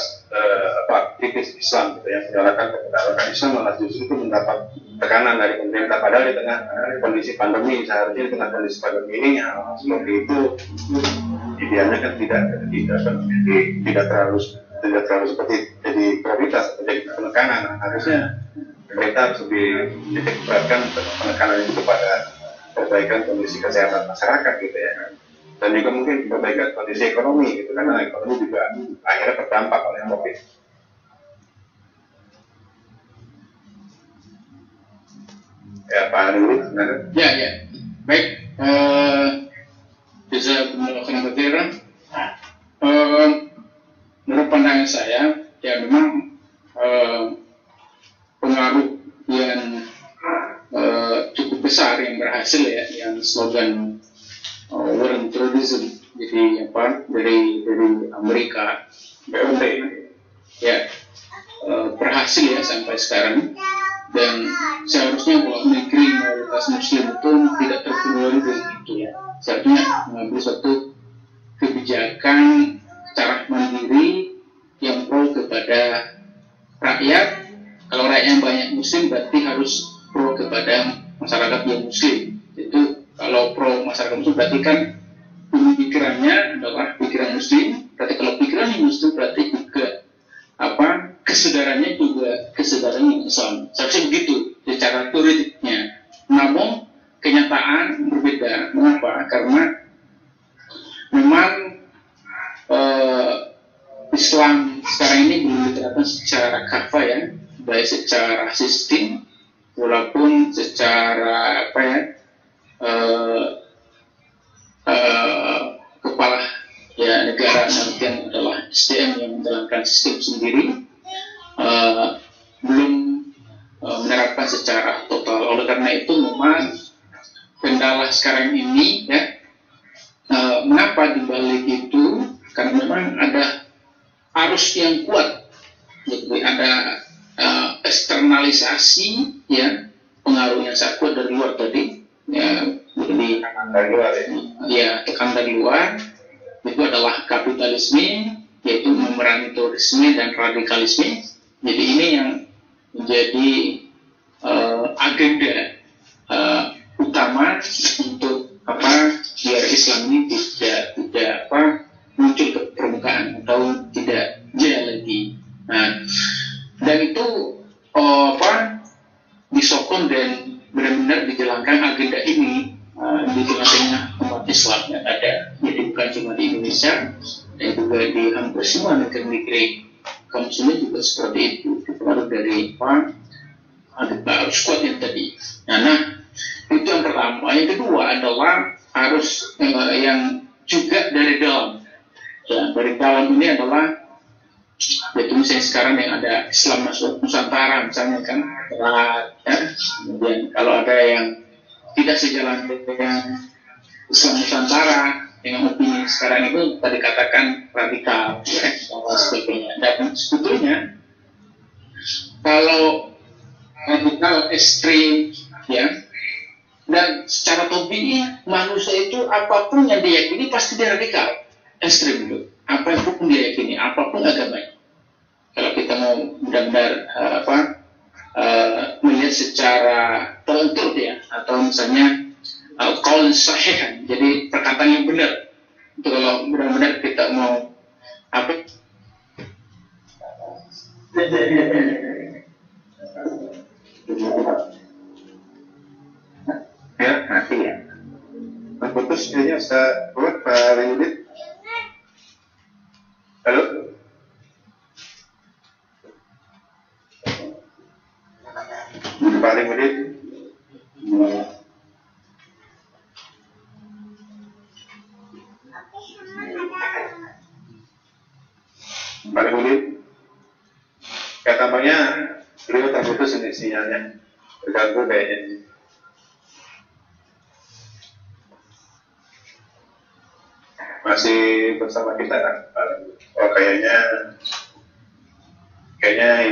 Islam gitu, yang menyalakan kebenaran Islam malah justru itu mendapat tekanan dari pemerintah, padahal di tengah kondisi pandemi, seharusnya di tengah kondisi pandemi ini seperti itu idealnya kan tidak terlalu seperti jadi prioritas atau jadi penekanan. Harusnya pemerintah harus lebih diperhatikan penekanan itu pada perbaikan kondisi kesehatan masyarakat gitu ya, dan juga mungkin perbaikan kondisi ekonomi gitu, karena ekonomi juga akhirnya terdampak oleh COVID. Ya Pak Nurul, Ya, baik. Bisa melakukan khairan. Menurut pandangan saya, ya memang pengaruh yang cukup besar yang berhasil ya, yang slogan war on terrorism, jadi dari Amerika BOP ya berhasil ya sampai sekarang. dan seharusnya kalau negeri mayoritas Muslim itu tidak terpengaruh dengan itu ya. Seharusnya mengambil suatu kebijakan secara mandiri yang pro kepada rakyat. Kalau rakyatnya banyak Muslim berarti harus pro kepada masyarakat yang Muslim. Itu kalau pro masyarakat Muslim berarti kan pikirannya adalah pikiran Muslim. Berarti kalau pikirannya Muslim berarti juga kesadarannya juga kesadaran Islam. Seharusnya begitu secara teoritiknya. Namun kenyataan berbeda. Mengapa? Karena memang Islam sekarang ini belum diterapkan secara kafah ya, baik secara sistem walaupun secara kepala ya negara nantian adalah SDM yang menjalankan sistem sendiri, belum menerapkan secara total. Oleh karena itu memang kendala sekarang ini ya, mengapa dibalik itu? Karena memang ada arus yang kuat, jadi ada eksternalisasi ya, pengaruhnya sangat kuat dari luar tadi ya, jadi tekanan dari luar itu adalah kapitalisme, yaitu memerangi terorisme dan radikalisme. Jadi ini yang menjadi agenda utama untuk biar Islam ini tidak muncul ke permukaan atau tidak jaya lagi. Nah, dan itu disokong dan benar-benar dijalankan agenda ini di tengah-tengah umat Islam yang ada. Jadi bukan cuma di Indonesia, dan juga di hampir semua negeri-negeri kaum muslimin juga seperti itu. Dipengaruhi dari arus kuat yang tadi. Nah, itu yang pertama. Yang kedua adalah arus yang juga dari dalam. Ya, dari dalam ini adalah yaitu misalnya sekarang yang ada Islam masuk Nusantara misalnya kan, ya. Kemudian kalau ada yang tidak sejalan dengan Islam Nusantara dengan opini sekarang itu tadi katakan radikal ya, dan sebagainya. Dan sebetulnya kalau radikal ekstrim ya, dan secara tabi'i manusia itu apapun yang diyakini pasti dia radikal ekstrim itu, apapun dia yakini, apapun agamanya. Kalau kita mau benar-benar melihat secara tertutup ya, atau misalnya qaul sahih, jadi perkataan yang benar. Itu kalau benar-benar kita mau ya nanti ya. Putus kayaknya bisa buat Pak Leonid. Halo. Pak Leonid. Pak Leonid. Ya tampaknya beliau terputus ini sinyalnya. Terganggu kayaknya. Masih bersama kita kan? Oh kayaknya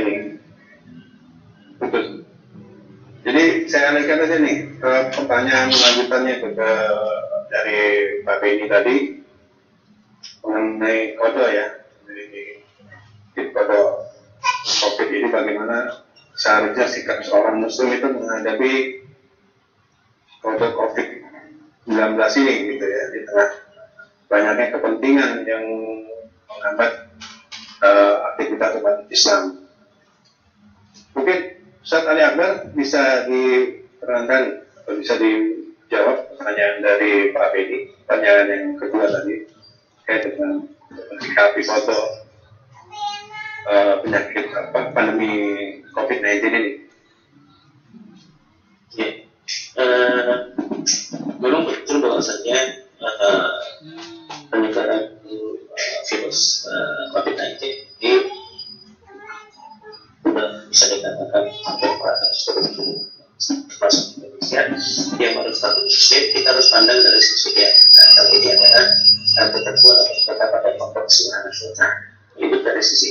ini putus. Jadi saya alihkan aja nih ke pertanyaan lanjutannya ke dari Pak Beni tadi mengenai kode ya, di kode COVID ini bagaimana seharusnya sikap seorang Muslim itu menghadapi kode COVID-19 ini gitu ya, di tengah banyaknya kepentingan yang menghambat aktivitas umat Islam. Mungkin Ustaz Ali Akbar bisa diterangkan atau bisa dijawab pertanyaan dari Pak Beni, pertanyaan yang kedua tadi terkait dengan menyikapi foto penyakit pandemi COVID-19 ini. Ya, belum betul bahwasanya penyebaran virus COVID-19 ini sudah bisa dikatakan hampir merata seluruh termasuk Indonesia. Yang harus satu sisi kita harus pandang dari sisi dia. Kali ini adalah ketentuan atau ketetapan dari Allah Subhanahu wa Ta'ala. Itu dari sisi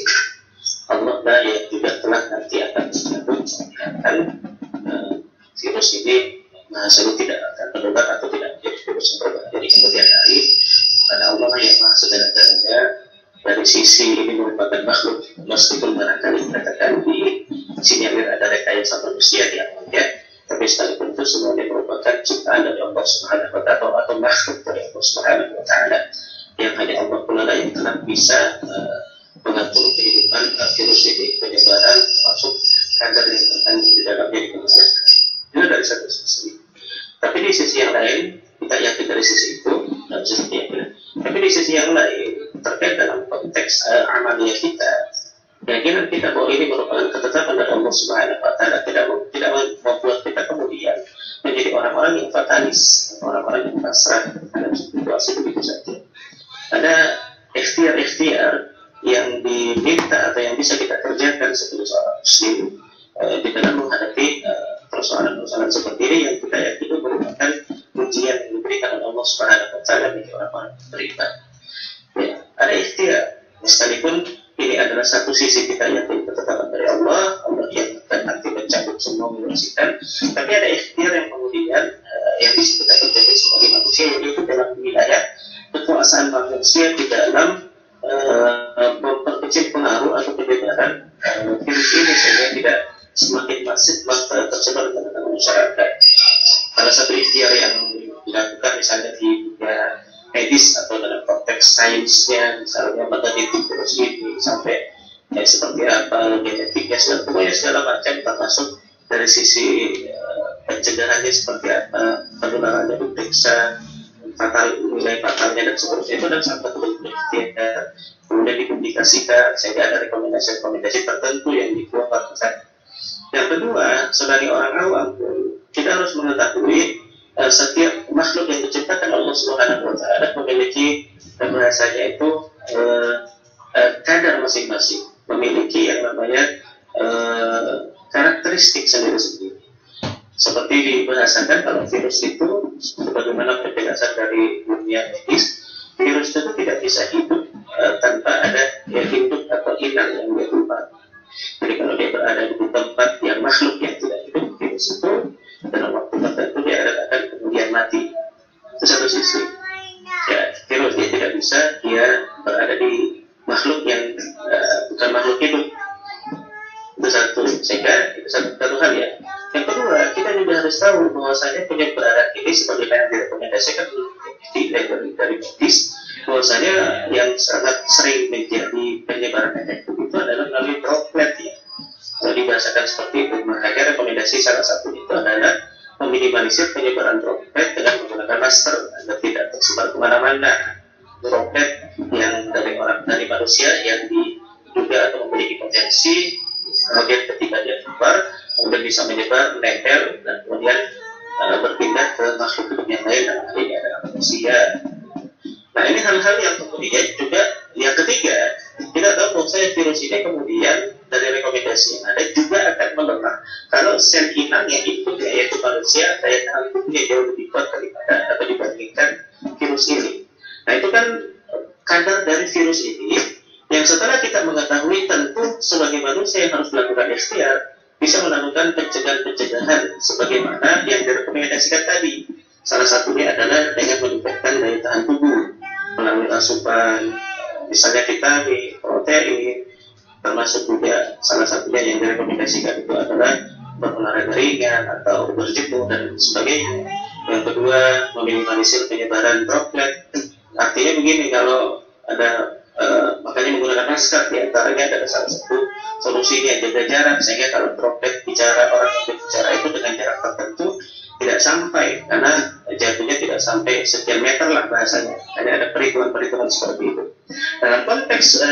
Allah yang juga telah nanti akan menjatuhkan mensinyalir ada rekayasa manusia di alamnya, tapi sekalipun itu semuanya merupakan ciptaan dari Allah Subhanahu wa Ta'ala atau makhluk dari Allah Subhanahu wa Ta'ala, yang hanya Allah pula yang telah bisa mengatur kehidupan virus ini, penyebaran masuk kadar yang terkandung di dalamnya di manusia. Itu dari satu sisi. Tapi di sisi yang lain, kita yakin dari sisi itu, tapi di sisi yang lain, terkait dalam konteks amalia kita, keyakinan kita bahwa ini merupakan ketetapan dari Allah Subhanahu wa Ta'ala, tidak membuat kita kemudian menjadi orang-orang yang fatalis, orang-orang yang pasrah dalam situasi begitu saja. Ada ikhtiar-ikhtiar yang diminta atau yang bisa kita kerjakan sebagai seorang muslim di dalam menghadapi persoalan-persoalan seperti ini yang kita yakini merupakan ujian yang diberikan oleh Allah Subhanahu wa Ta'ala bagi orang-orang beriman. Ya, ada ikhtiar, meskipun ini adalah satu sisi kita yakin ketetapan dari Allah yang akan nanti mencabut semua menyaksikan, tapi ada ikhtiar yang kemudian yang bisa kita kerjakan sebagai manusia, yaitu dalam wilayah kekuasaan manusia di dalam memperkecil pengaruh atau penyebaran virus ini sehingga tidak semakin masif tersebar di tengah masyarakat. Salah satu ikhtiar yang dilakukan misalnya di dunia medis atau dalam konteks sainsnya, misalnya meneliti virus ini sampai seperti apa genetiknya, segala macam, termasuk dari sisi pencegahannya seperti apa, penularannya diperiksa, nilai fatalnya dan seterusnya, itu dan sampai ikhtiar kemudian dipublikasikan sehingga ada rekomendasi tertentu yang dikeluarkan. Yang kedua, sebagai orang awam kita harus mengetahui setiap makhluk yang diciptakan Allah Subhanahu wa Ta'ala memiliki bahasanya itu kadar masing-masing, memiliki yang namanya karakteristik sendiri-sendiri. Seperti dibahasakan kalau virus itu, sebagaimana penjelasan dari dunia medis, virus itu tidak bisa hidup tanpa ada hidup atau inang yang dia tempat. Jadi kalau dia berada di tempat yang makhluk yang tidak hidup, virus itu dalam waktu tertentu dia akan kemudian mati. Itu satu sisi. Ya, virus dia tidak bisa dia berada di makhluk yang bukan makhluk hidup. Itu satu. Sehingga itu satu hal ya. Yang kedua, kita juga harus tahu bahwasanya penyebaran ini sebagaimana yang direkomendasikan dari medis, bahwasanya yang sangat sering menjadi penyebaran efektif itu adalah melalui droplet ya. Kalau dibahasakan seperti itu, makanya rekomendasi salah satu itu adalah meminimalisir penyebaran droplet dengan menggunakan masker agar tidak tersebar kemana-mana. Droplet yang dari manusia yang diduga atau memiliki potensi, kemudian ketika dia keluar, kemudian bisa menyebar, menempel, dan kemudian berpindah ke makhluk hidup yang lain, dalam hal ini adalah manusia. Nah, ini hal-hal yang kemudian juga yang ketiga, kita tahu bahwa virus ini kemudian dari rekomendasi yang ada juga akan melemah kalau sel inang yang ikut yaitu manusia daya tahan tubuhnya jauh lebih kuat daripada atau dibandingkan virus ini. Nah, itu kan kadar dari virus ini yang setelah kita mengetahui, tentu sebagai manusia yang harus melakukan ikhtiar bisa melakukan pencegahan sebagaimana yang direkomendasikan tadi. Salah satunya adalah dengan meningkatkan daya tahan tubuh melalui asupan misalnya vitamin, protein, termasuk juga salah satunya yang direkomendasikan itu adalah berolahraga ringan atau berjemur dan sebagainya. Yang kedua, meminimalisir penyebaran droplet. Artinya begini, kalau ada makanya menggunakan masker diantaranya adalah salah satu solusinya, jaga jarak sehingga kalau droplet bicara, orang yang berbicara itu dengan jarak tertentu tidak sampai, karena jatuhnya tidak sampai sekian meter lah bahasanya, hanya ada perhitungan-perhitungan seperti itu. Dalam konteks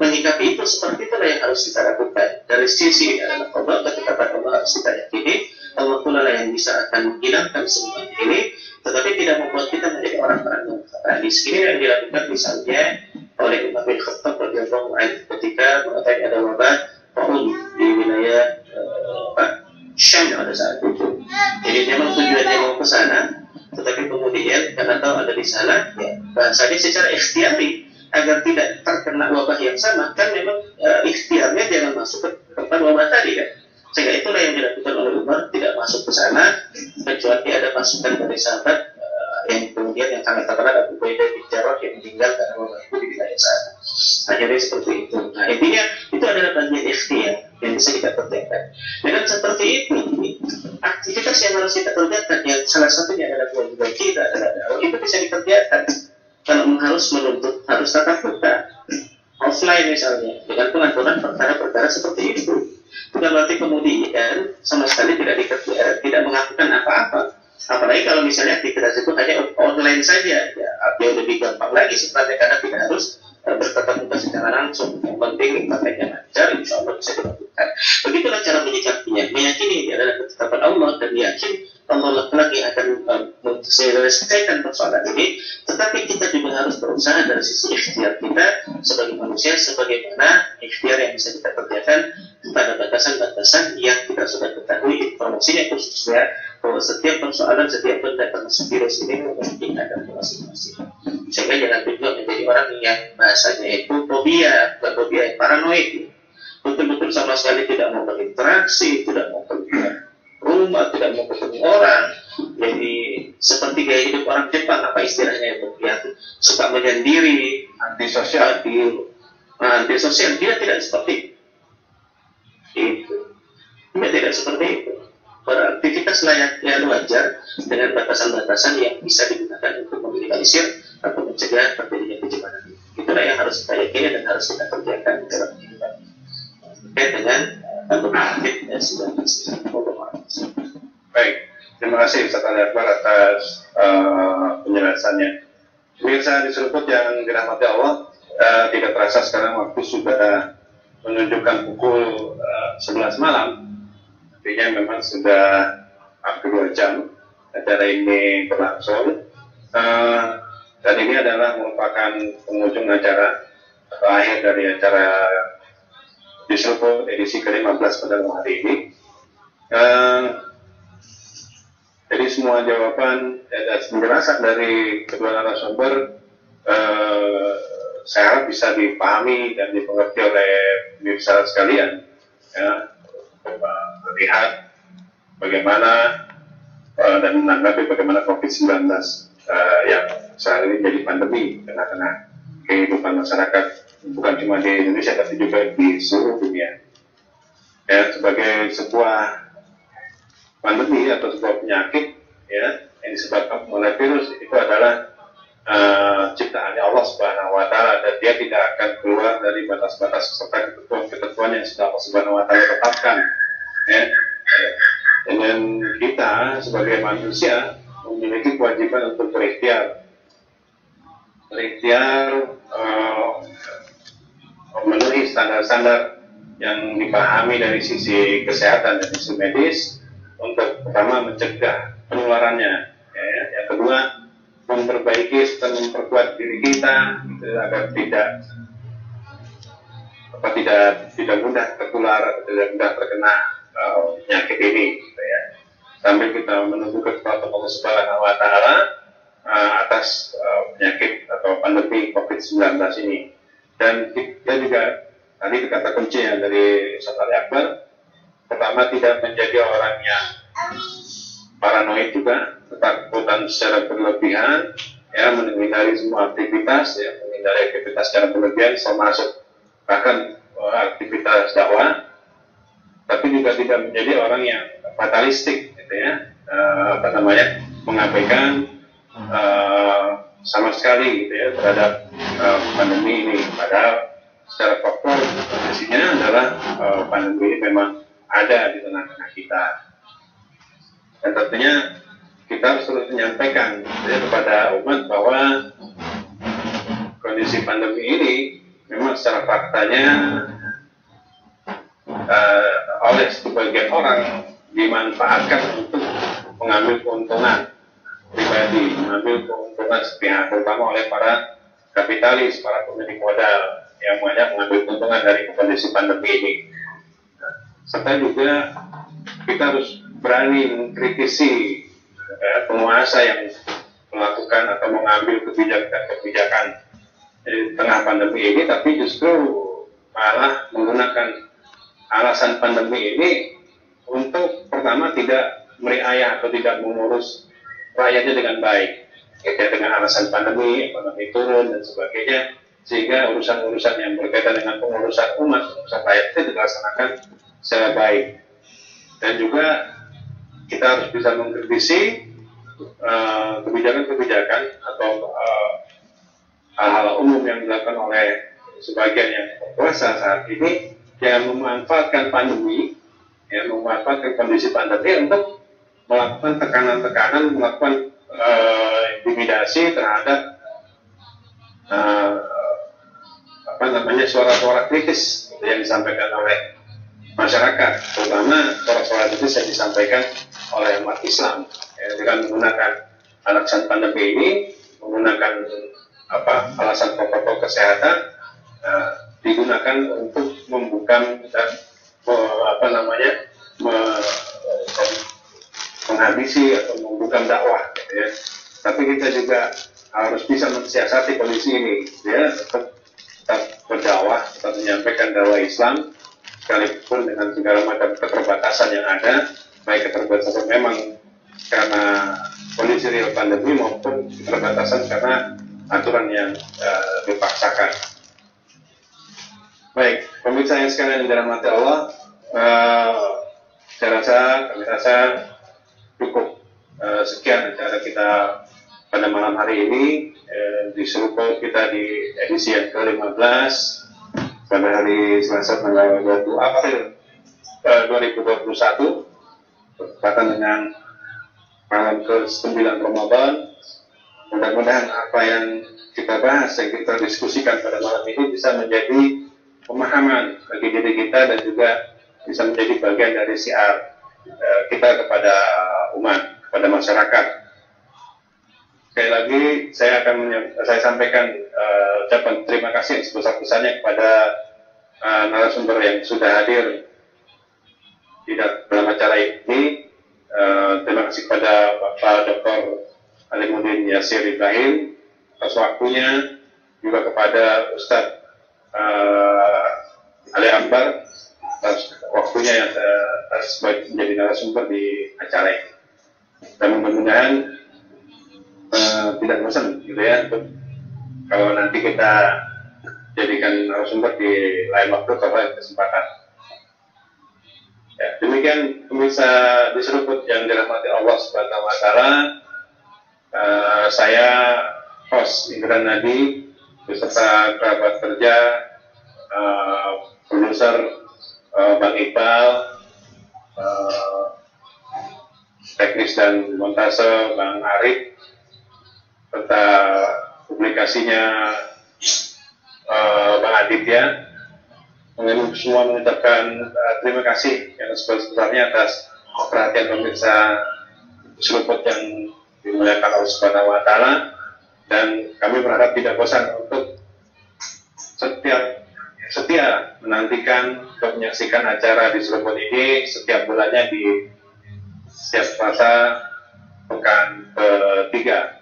menyikapi itu seperti itulah yang harus kita lakukan. Dari sisi adalah Allah, ketetapan Allah harus kita yakini, Allah pula yang bisa akan menghilangkan semua ini, tetapi tidak membuat kita menjadi orang-orang yang fatalis. Ini yang dilakukan misalnya oleh Umar bin Khattab radhiyallahu anhu ketika mengetahui ada wabah Taun di wilayah Syam pada saat itu. Jadi memang tujuannya mau ke sana, tetapi kemudian karena tahu ada di sana, ya, bahasanya secara ikhtiari agar tidak terkena wabah yang sama, kan memang ikhtiarnya jangan masuk ke tempat wabah tadi kan. Sehingga itulah yang dilakukan oleh Umar, tidak masuk ke sana kecuali ada masukan dari sahabat yang kemudian yang sangat terkenal Abu Ubaidah bin Jarrah yang meninggal karena wabah itu di wilayah sana. Akhirnya seperti itu. Nah, intinya itu adalah bagian ikhtiar yang bisa kita kerjakan. kerjakan. Dengan seperti itu, aktivitas yang harus kita kerjakan, yang salah satunya adalah kewajiban kita adalah dakwah, itu bisa dikerjakan. Kalau harus menuntut, harus tatap muka, offline misalnya, dengan pengaturan perkara-perkara seperti itu. Bukan berarti kemudian sama sekali tidak melakukan apa-apa. Apalagi kalau misalnya aktivitas itu hanya online saja, ya jauh lebih gampang lagi sebenarnya, karena tidak harus bertatap muka secara langsung. Yang penting prakteknya lancar, insya Allah bisa dilakukan. Begitulah cara menyikapinya. Meyakini ini adalah ketetapan Allah dan yakin Allah lagi akan menyelesaikan persoalan ini. Tetapi kita juga harus berusaha dari sisi ikhtiar kita sebagai manusia, sebagaimana ikhtiar yang bisa kita kerjakan pada batasan-batasan yang kita sudah ketahui informasinya, khususnya bahwa setiap persoalan, setiap benda termasuk virus ini memiliki adab masing-masing. Sehingga jangan juga menjadi orang yang bahasanya itu fobia, bukan fobia yang paranoid. Betul-betul sama sekali tidak mau berinteraksi, tidak mau keluar rumah, tidak mau ketemu orang. Jadi seperti gaya hidup orang Jepang, apa istilahnya itu, yang suka menyendiri, Antisosial. Antisosial. Dia tidak seperti itu. Dia tidak seperti itu. Beraktivitas layaknya wajar dengan batasan-batasan yang bisa digunakan untuk meminimalisir atau mencegah terjadinya kejebakan. Itulah yang harus kita yakini dan harus kita kerjakan dalam kehidupan terkait dengan COVID-19. Baik, terima kasih Ustaz Ali Akbar atas penjelasannya. Pemirsa di Seruput yang dirahmati Allah, tidak terasa sekarang waktu sudah menunjukkan pukul 11 malam. Artinya memang sudah hampir 2 jam acara ini berlangsung, dan ini adalah merupakan penghujung acara atau akhir dari acara di Seruput edisi ke-15 pada hari ini. Jadi semua jawaban dan penjelasan dari kedua narasumber saya harap bisa dipahami dan dipengerti oleh pemirsa sekalian, ya, melihat bagaimana dan menanggapi bagaimana COVID-19 yang saat ini jadi pandemi tengah-tengah kehidupan masyarakat, bukan cuma di Indonesia tapi juga di seluruh dunia. Ya, sebagai sebuah pandemi atau sebuah penyakit, ya, yang disebabkan oleh virus, itu adalah ciptaannya Allah Subhanahu wa Ta'ala, dan dia tidak akan keluar dari batas-batas serta ketentuan yang sudah Allah Subhanahu wa Ta'ala tetapkan, ya. Dengan kita sebagai manusia memiliki kewajiban untuk berikhtiar memenuhi standar-standar yang dipahami dari sisi kesehatan dan sisi medis, untuk pertama mencegah penularannya, ya. Yang kedua memperbaiki serta memperkuat diri kita agar tidak mudah tertular atau tidak mudah terkena penyakit ini, gitu ya. Sambil kita menunggu kekuatan Allah Subhanahu wa Ta'ala atas penyakit atau pandemi COVID-19 ini. Dan kita juga tadi kata kunci yang dari Ustaz Ali Akbar, pertama tidak menjadi orang yang paranoid juga, ketakutan secara berlebihan, ya, menghindari semua aktivitas, ya, menghindari aktivitas secara berlebihan, termasuk bahkan aktivitas dakwah, tapi juga tidak menjadi orang yang fatalistik, gitu ya, mengabaikan sama sekali, gitu ya, terhadap pandemi ini. Padahal secara faktual kondisinya adalah pandemi ini memang ada di tengah-tengah kita. Dan tentunya kita harus terus menyampaikan, ya, kepada umat bahwa kondisi pandemi ini memang secara faktanya oleh sebagian orang dimanfaatkan untuk mengambil keuntungan pribadi, mengambil keuntungan sepihak, terutama oleh para kapitalis, para pemilik modal yang banyak mengambil keuntungan dari kondisi pandemi ini. Serta juga kita harus berani mengkritisi penguasa yang melakukan atau mengambil kebijakan di tengah pandemi ini, tapi justru malah menggunakan alasan pandemi ini untuk pertama tidak meriayah atau tidak mengurus rakyatnya dengan baik, gitu, dengan alasan pandemi, ekonomi turun dan sebagainya, sehingga urusan-urusan yang berkaitan dengan pengurusan umat, pengurusan rakyat itu dilaksanakan secara baik. Dan juga kita harus bisa mengkritisi kebijakan-kebijakan atau hal-hal umum yang dilakukan oleh sebagian yang berkuasa saat ini yang memanfaatkan pandemi, yang memanfaatkan kondisi pandemi untuk melakukan tekanan-tekanan, melakukan intimidasi terhadap suara-suara kritis yang disampaikan oleh masyarakat, terutama suara-suara kritis yang disampaikan oleh umat Islam, dengan menggunakan alasan pandemi ini, menggunakan alasan protokol kesehatan, digunakan untuk membungkam dan menghabisi atau membungkam dakwah, gitu ya. Tapi kita juga harus bisa mensiasati kondisi ini, ya, tetap berdakwah, tetap menyampaikan dakwah Islam, sekalipun dengan segala macam keterbatasan yang ada, baik keterbatasan memang karena kondisi real pandemi maupun keterbatasan karena aturan yang dipaksakan. Baik, pemirsa yang sekalian yang dirahmati Allah, kami rasa cukup sekian acara kita pada malam hari ini di Seruput kita di edisi yang ke-15 pada hari Selasa tanggal 20 April 2021 bertepatan dengan malam ke-9 Ramadan. Mudah-mudahan apa yang kita bahas, yang kita diskusikan pada malam ini bisa menjadi pemahaman bagi diri kita dan juga bisa menjadi bagian dari syiar kita kepada umat, kepada masyarakat. Sekali lagi saya sampaikan ucapan terima kasih yang sebesar-besarnya kepada narasumber yang sudah hadir di dalam acara ini. Terima kasih kepada Bapak Dr. Alimuddin Yasir Ibrahim atas waktunya, juga kepada Ustadz Ali Akbar atas waktunya yang menjadi narasumber di acara ini. Dan mudah-mudahan tidak bosan, gitu ya, untuk kalau nanti kita jadikan narasumber di lain waktu atau lain kesempatan. Ya, demikian pemirsa di Seruput yang dirahmati Allah Subhanahu wa Ta'ala. Saya host Indra Nadi beserta kerabat kerja, produser Bang Iqbal, teknis dan montase Bang Arif, serta publikasinya Bang Aditya. Semua mengucapkan terima kasih yang sebesar-besarnya atas perhatian pemirsa Seruput yang dimuliakan Allah Subhanahu wa Ta'ala, dan kami berharap tidak bosan untuk setia menantikan untuk menyaksikan acara di Seruput ini setiap bulannya di setiap masa pekan ketiga,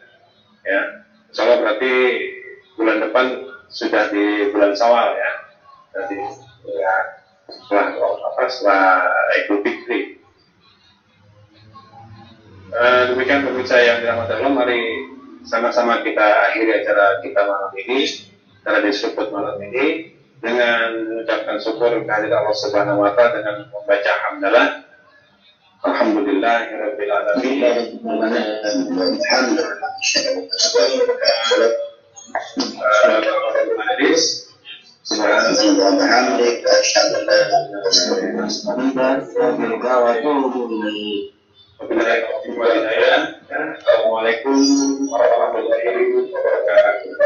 ya. Insyaallah berarti bulan depan sudah di bulan Syawal, ya. Jadi ya, setelah Idul Fitri. Demikian pemirsa yang dirahmati Allah, mari sama-sama kita akhiri acara kita malam ini, acara di Seruput malam ini, dengan mengucapkan syukur kehadirat Allah Subhanahu wa Ta'ala dengan membaca hamdalah. Alhamdulillahirabbil alamin. Assalamualaikum warahmatullahi wabarakatuh.